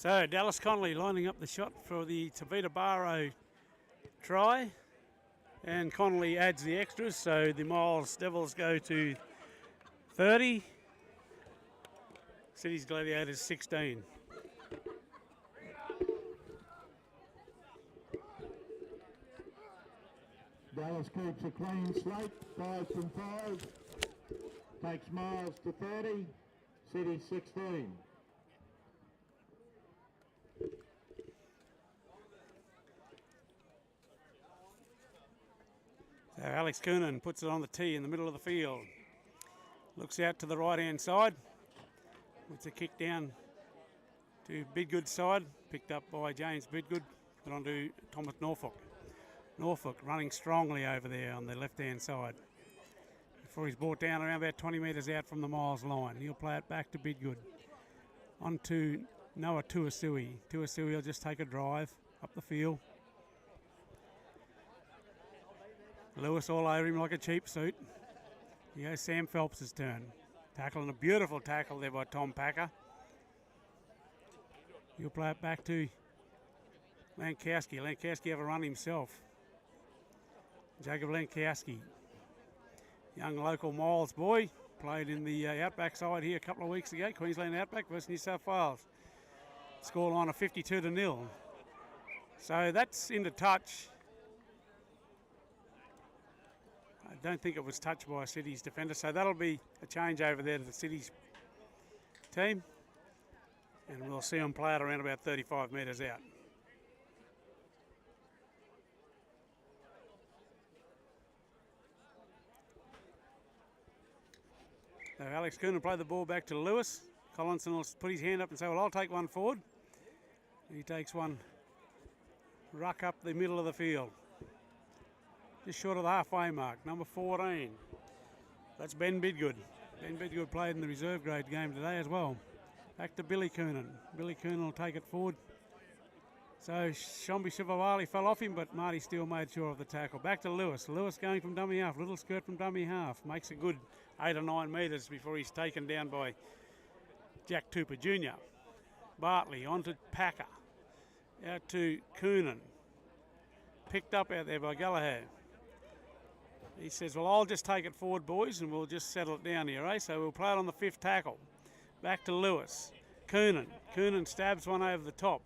So Dallas Connolly lining up the shot for the Tavita Barrow try, and Connolly adds the extras, so the Miles Devils go to 30, Cities Gladiators 16. Dallas keeps a clean slate, 5 from 5. Takes Miles to 30, City 16. So Alex Coonan puts it on the tee in the middle of the field. Looks out to the right-hand side. It's a kick down to Bidgood's side, picked up by James Bidgood, put on to Thomas Norfolk. Norfolk running strongly over there on the left-hand side. Before he's brought down around about 20 metres out from the Miles line. He'll play it back to Bidgood. On to Noah Tuasui. Tuasui will just take a drive up the field. Lewis all over him like a cheap suit. Here goes Sam Phelps' turn. Tackling a beautiful tackle there by Tom Packer. He'll play it back to Lankowski. Lankowski have a run himself. Jacob Lankowski, young local Miles boy, played in the Outback side here a couple of weeks ago, Queensland Outback versus New South Wales. Scoreline of 52-0. So that's into touch. I don't think it was touched by a City's defender, so that'll be a change over there to the City's team. And we'll see them play it around about 35 metres out. So Alex Coonan play the ball back to Lewis. Collinson will put his hand up and say, well, I'll take one forward. He takes one ruck up the middle of the field. Just short of the halfway mark, number 14. That's Ben Bidgood. Ben Bidgood played in the reserve grade game today as well. Back to Billy Coonan. Billy Coonan will take it forward. So Shombi Shivawali fell off him, but Marty Steele made sure of the tackle. Back to Lewis. Lewis going from dummy half. Little skirt from dummy half. Makes a good 8 or 9 metres before he's taken down by Jack Tupper Jr. Bartley on to Packer. Out to Coonan. Picked up out there by Gallagher. He says, well, I'll just take it forward, boys, and we'll just settle it down here, eh? So we'll play it on the 5th tackle. Back to Lewis. Coonan. Coonan stabs one over the top.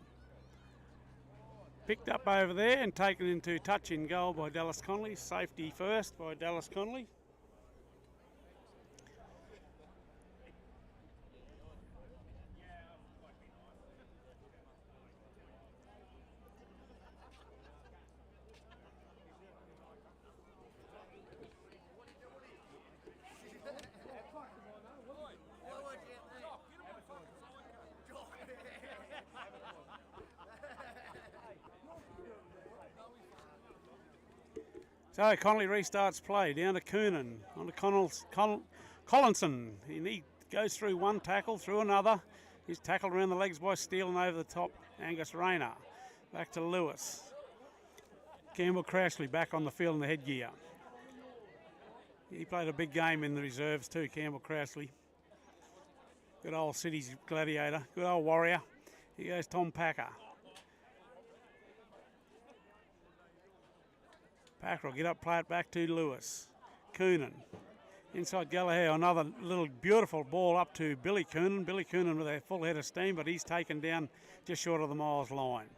Picked up over there and taken into touch in goal by Dallas Connolly. Safety first by Dallas Connolly. So Connolly restarts play, down to Coonan, on to Collinson. He goes through one tackle, through another. He's tackled around the legs by Steele and over the top, Angus Rayner. Back to Lewis. Campbell Crashley back on the field in the headgear. He played a big game in the reserves too, Campbell Crashley. Good old City's gladiator, good old warrior. Here goes Tom Packer. Packer will get up, play it back to Lewis. Coonan. Inside Gallagher, another little beautiful ball up to Billy Coonan. Billy Coonan with a full head of steam, but he's taken down just short of the Miles line.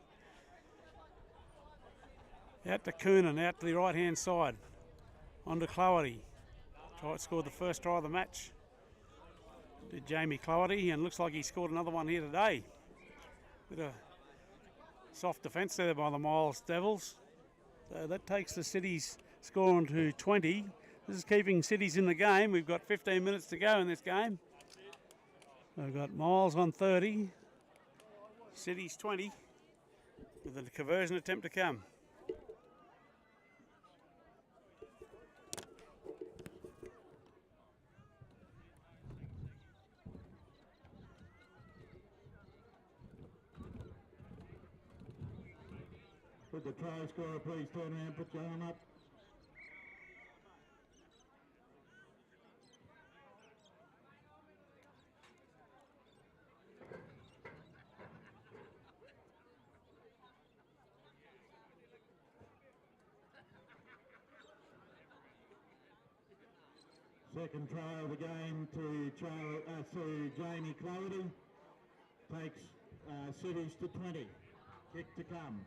Out to Coonan, out to the right-hand side. On to Clougherty. Scored the first try of the match. Did Jamie Clougherty, and looks like he scored another one here today. Bit of soft defence there by the Miles Devils. So that takes the City's score on to 20. This is keeping Cities in the game. We've got 15 minutes to go in this game. We've got Miles on 30, Cities 20, with a conversion attempt to come. Would the try scorer please turn around, put your arm up? second try of the game to Jamie Clarity. Takes Cities to 20. Kick to come.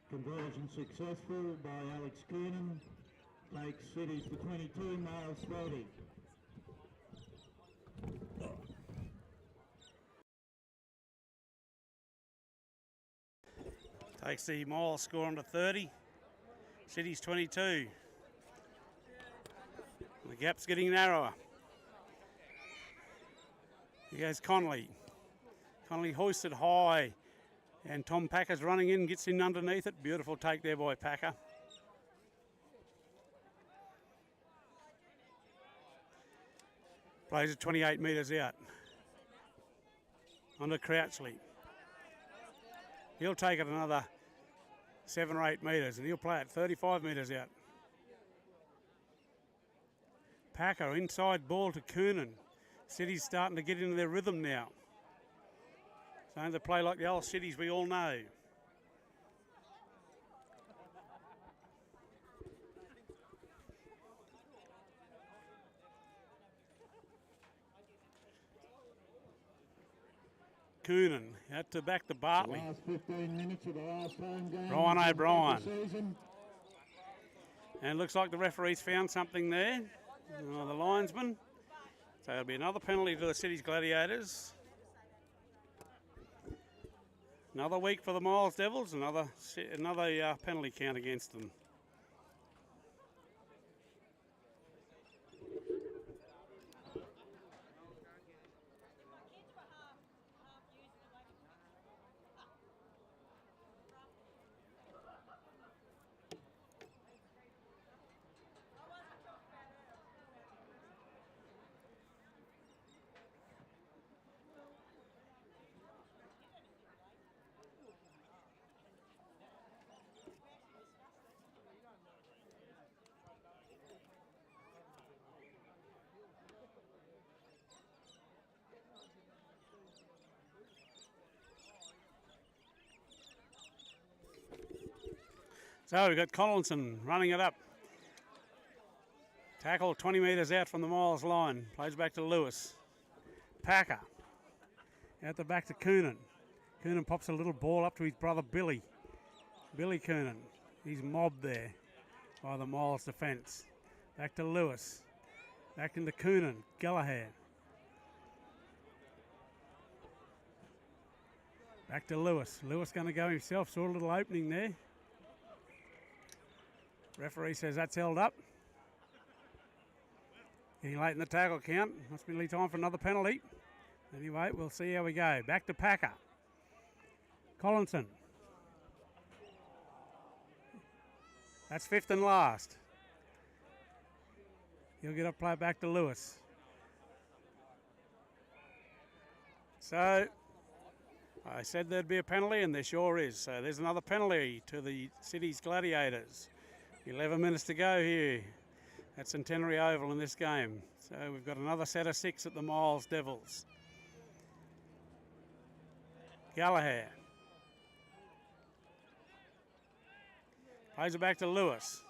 Conversion successful by Alex Kiernan. Takes Cities to 22, Miles 30. Takes the Miles score on to 30. Cities 22. The gap's getting narrower. Here goes Connolly. Connolly hoisted high. And Tom Packer's running in, gets in underneath it. Beautiful take there by Packer. Plays it 28 metres out. Onto Crouchley. He'll take it another 7 or 8 metres and he'll play it 35 metres out. Packer inside ball to Coonan. City's starting to get into their rhythm now. Starting to play like the old Cities we all know. Coonan out to back to Bartley. Last 15 minutes of the last home game. Brian O'Brien. And it looks like the referee's found something there. The linesman. So it'll be another penalty to the Cities Gladiators. Another week for the Miles Devils, another penalty count against them. So we've got Collinson running it up. Tackle 20 metres out from the Miles line. Plays back to Lewis. Packer. Out the back to Coonan. Coonan pops a little ball up to his brother Billy. Billy Coonan. He's mobbed there by the Miles defence. Back to Lewis. Back into Coonan. Gallagher. Back to Lewis. Lewis going to go himself. Saw a little opening there. Referee says that's held up. Getting late in the tackle count. Must be nearly time for another penalty. Anyway, we'll see how we go. Back to Packer. Collinson. That's fifth and last. He'll get a play back to Lewis. So, I said there'd be a penalty, and there sure is. So there's another penalty to the Cities Gladiators. 11 minutes to go here at Centenary Oval in this game. So we've got another set of 6 at the Miles Devils. Gallagher. Plays it back to Lewis.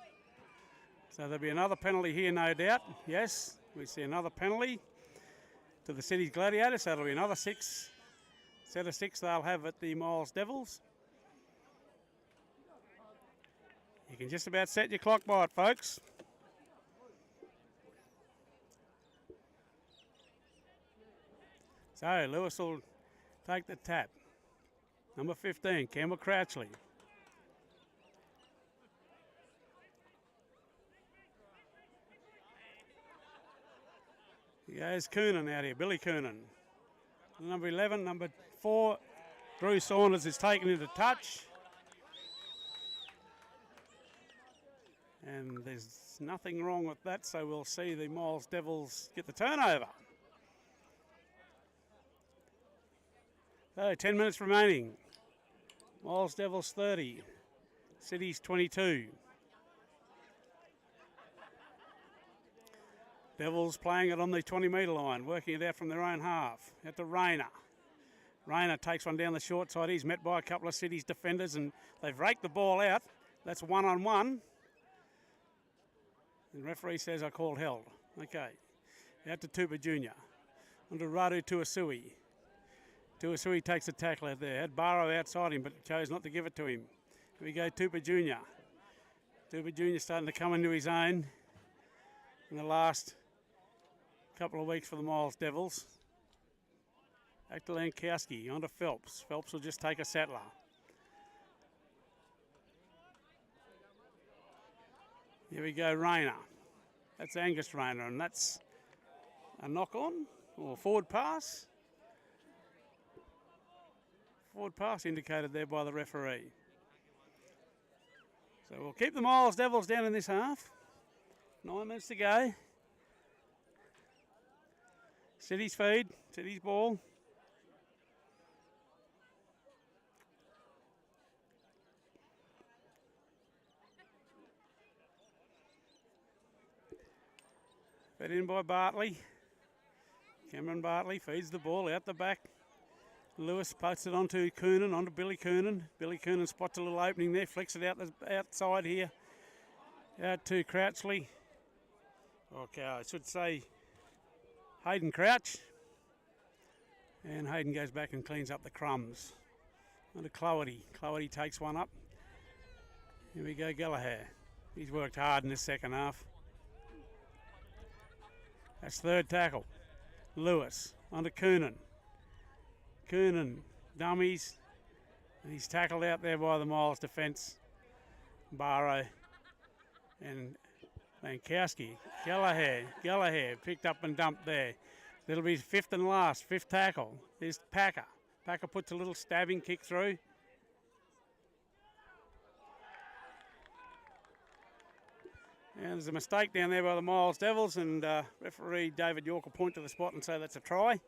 So there'll be another penalty here, no doubt. Yes, we see another penalty to the Cities Gladiators. So that'll be another set of 6 they'll have at the Miles Devils. You can just about set your clock by it, folks. So Lewis will take the tap. Number 15, Campbell Crouchley. Here goes Coonan out here, Billy Coonan. Number 11, number 4, Drew Saunders is taken into touch. And there's nothing wrong with that, so we'll see the Miles Devils get the turnover. So 10 minutes remaining. Miles Devils 30, Cities 22. Devils playing it on the 20-metre line, working it out from their own half. Out to Rayner. Rayner takes one down the short side. He's met by a couple of Cities defenders and they've raked the ball out. That's 1-on-1. The referee says I called held. Okay. Out to Tupa Jr. On to Radu Tuasui. Tuasui takes the tackle out there. Had Barrow outside him, but chose not to give it to him. Here we go, Tupa Jr. Tupa Jr. starting to come into his own in the last couple of weeks for the Miles Devils. Back to Lankowski, on to Phelps. Phelps will just take a settler. Here we go, Rayner. That's Angus Rayner, and that's a knock-on or forward pass. Forward pass indicated there by the referee. So we'll keep the Miles Devils down in this half. 9 minutes to go. City's feed, City's ball. Fed in by Bartley. Cameron Bartley feeds the ball out the back. Lewis posts it onto Coonan, onto Billy Coonan. Billy Coonan spots a little opening there, flicks it out the outside here. Out to Crouchley. Okay, I should say Hayden Crouch. And Hayden goes back and cleans up the crumbs. Onto Cloherty. Cloherty takes one up. Here we go, Gallagher. He's worked hard in this second half. That's third tackle. Lewis onto Coonan. Coonan dummies. And he's tackled out there by the Miles defence. Barrow and Lankowski. Gallagher picked up and dumped there. That'll be his fifth and last, fifth tackle. There's Packer. Packer puts a little stabbing kick through. And there's a mistake down there by the Miles Devils, and referee David York will point to the spot and say that's a try.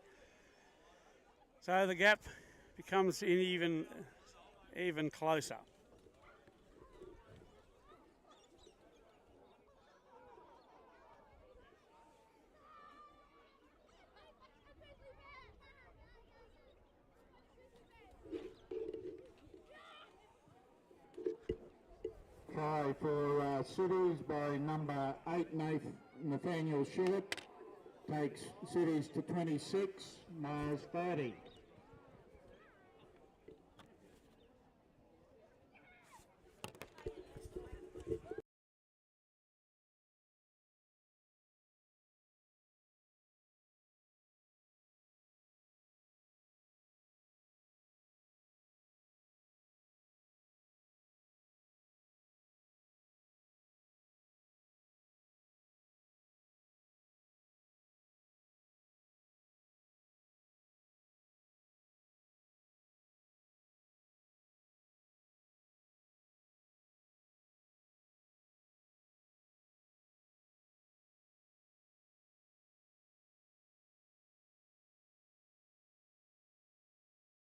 So the gap becomes even closer. Try for Cities by number 8, Nathaniel Short. Takes Cities to 26, Miles 30.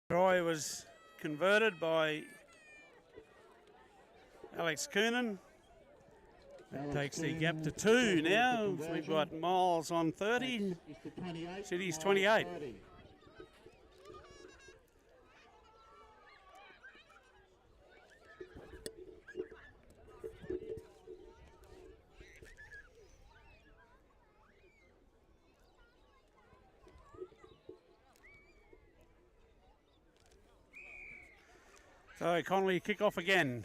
Try was converted by Alex Coonan. That takes the gap to 2 now. We've got Miles on 30, City's 28. So Connolly kick off again.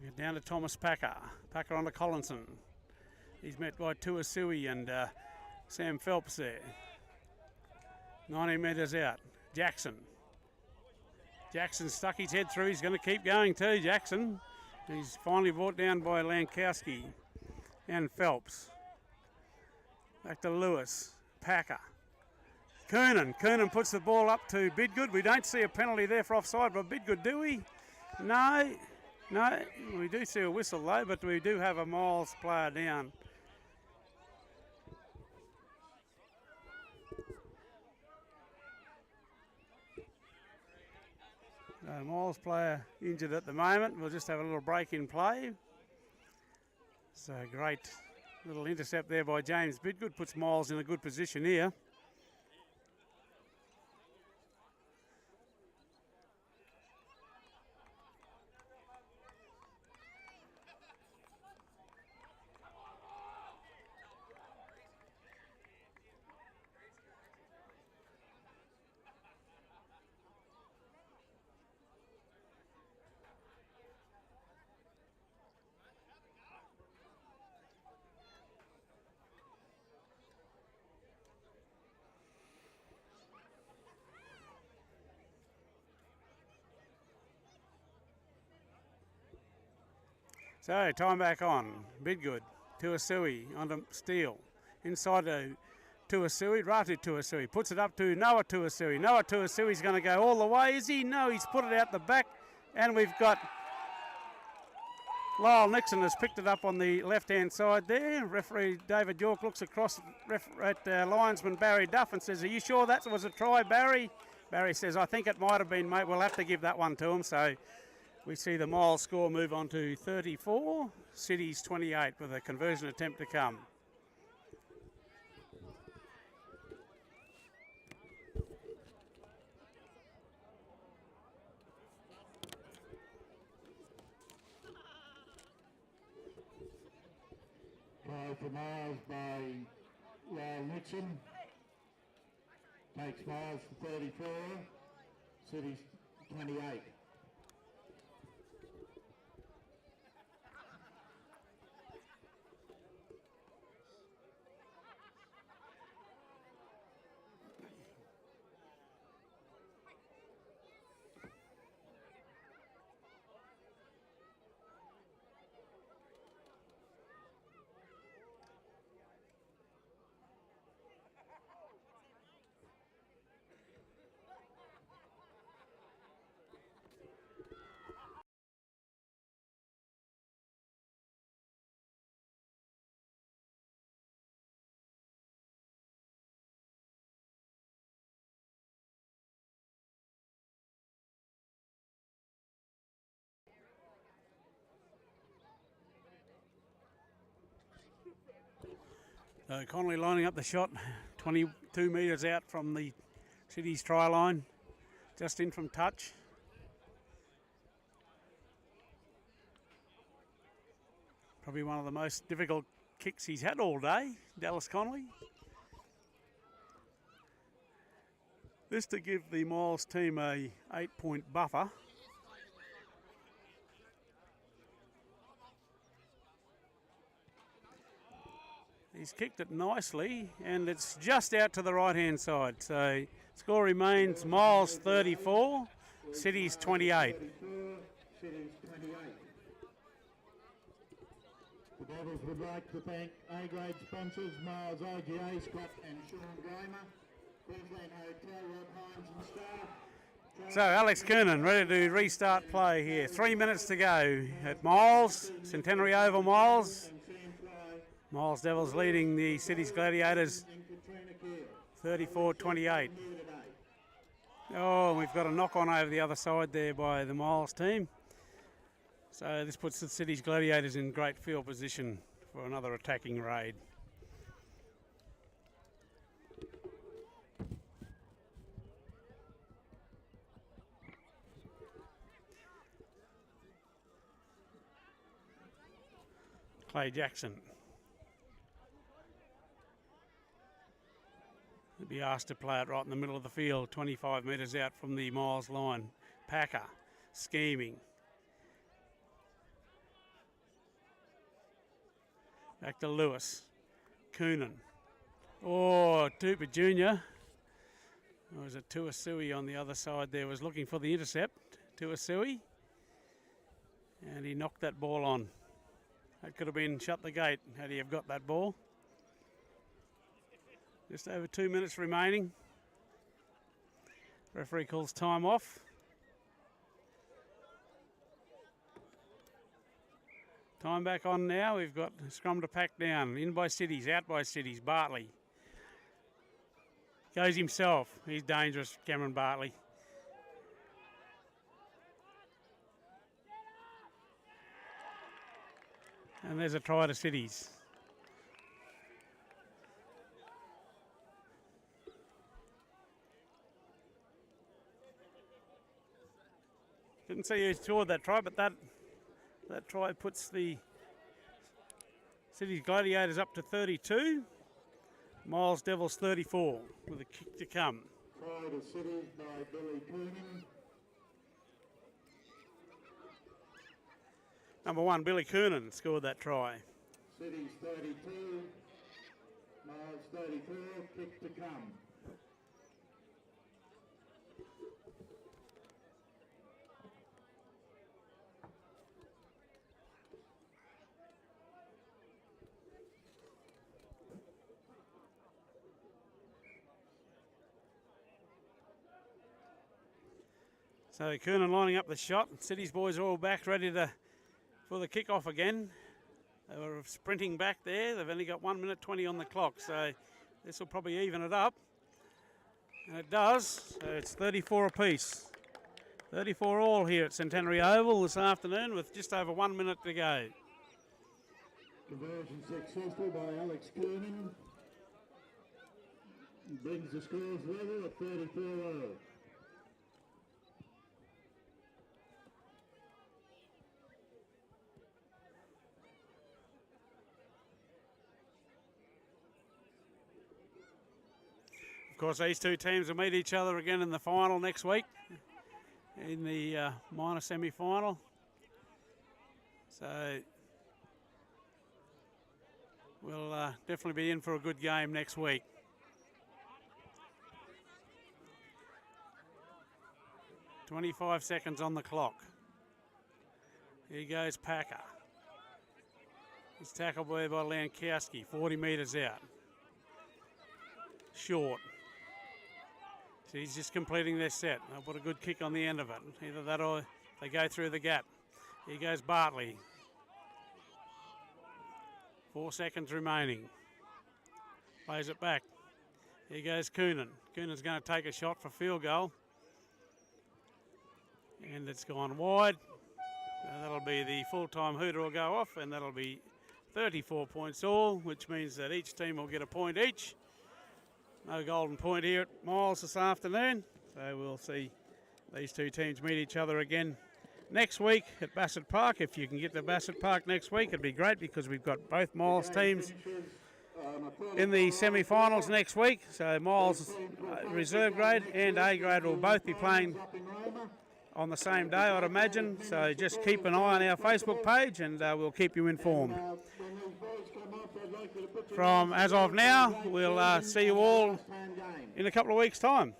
Get down to Thomas Packer. Packer on to Collinson. He's met by Tuasui and Sam Phelps there. 90 metres out. Jackson. Jackson stuck his head through. He's going to keep going too, Jackson. He's finally brought down by Lankowski and Phelps. Back to Lewis. Packer. Coonan puts the ball up to Bidgood. We don't see a penalty there for offside by Bidgood, do we? No. No, we do see a whistle though, but we do have a Miles player down. Miles player injured at the moment. We'll just have a little break in play. So great little intercept there by James Bidgood. Puts Miles in a good position here. So time back on. Bidgood, Tuasui onto Steele. Inside to Tuasui, Ratu Tuasui. Puts it up to Noah Tuasui. Noah Tuasui's going to go all the way, is he? No, he's put it out the back. And we've got Lyle Nixon has picked it up on the left-hand side there. Referee David York looks across at linesman Barry Duff and says, "Are you sure that was a try, Barry?" Barry says, "I think it might have been, mate. We'll have to give that one to him." So we see the Miles score move on to 34, Cities 28 with a conversion attempt to come. Try for Miles by Lyle Nixon. Takes Miles to 34, Cities 28. Connolly lining up the shot, 22 metres out from the City's try line, just in from touch. Probably one of the most difficult kicks he's had all day, Dallas Connolly. This to give the Miles team a 8-point buffer. He's kicked it nicely, and it's just out to the right-hand side. So score remains Miles 34, Cities 28. Cities 28. The Devils would like to thank A-grade sponsors Miles IGA, Scott and Sean Gramer, Queensland Hotel, Rob Hines and staff. So Alex Kernan ready to restart play here. 3 minutes to go at Miles, Centenary Oval Miles. Miles Devils leading the Cities Gladiators 34-28. Oh, we've got a knock on over the other side there by the Miles team. So this puts the Cities Gladiators in great field position for another attacking raid. Clay Jackson. He'll be asked to play it right in the middle of the field, 25 metres out from the Miles line. Packer, scheming. Back to Lewis. Coonan. Oh, Tupa Jr. Or was it Tuasui on the other side there? Was looking for the intercept. Tuasui. And he knocked that ball on. That could have been shut the gate had he have got that ball. Just over 2 minutes remaining. Referee calls time off. Time back on now. We've got scrum to pack down. In by Cities, out by Cities. Bartley goes himself. He's dangerous, Cameron Bartley. And there's a try to Cities. Didn't see who scored that try, but that try puts the Cities Gladiators up to 32. Miles Devils 34 with a kick to come. Try to Cities by Billy Coonan. Number 1, Billy Coonan scored that try. Cities 32, Miles 34, kick to come. So Coonan lining up the shot. Cities boys are all back ready for the kick-off again. They were sprinting back there. They've only got 1 minute 20 on the clock, so this will probably even it up. And it does. So it's 34 apiece. 34 all here at Centenary Oval this afternoon with just over 1 minute to go. Conversion successful by Alex Coonan. Brings the scores level at 34 all. Of course, these two teams will meet each other again in the final next week, in the minor semi-final. So we'll definitely be in for a good game next week. .25 seconds on the clock. Here goes Packer. He's tackled by Lankowski, 40 metres out. Short. So he's just completing their set. They'll put a good kick on the end of it. Either that or they go through the gap. Here goes Bartley. 4 seconds remaining. Plays it back. Here goes Coonan. Coonan's going to take a shot for field goal. And it's gone wide. So that'll be the full-time hooter will go off, and that'll be 34 points all, which means that each team will get a point each. No golden point here at Miles this afternoon. So we'll see these two teams meet each other again next week at Bassett Park. If you can get to Bassett Park next week, it'd be great because we've got both Miles teams in the semi-finals next week. So Miles reserve grade and A grade will both be playing on the same day, I'd imagine. So just keep an eye on our Facebook page and we'll keep you informed. From as of now, we'll see you all in a couple of weeks' time.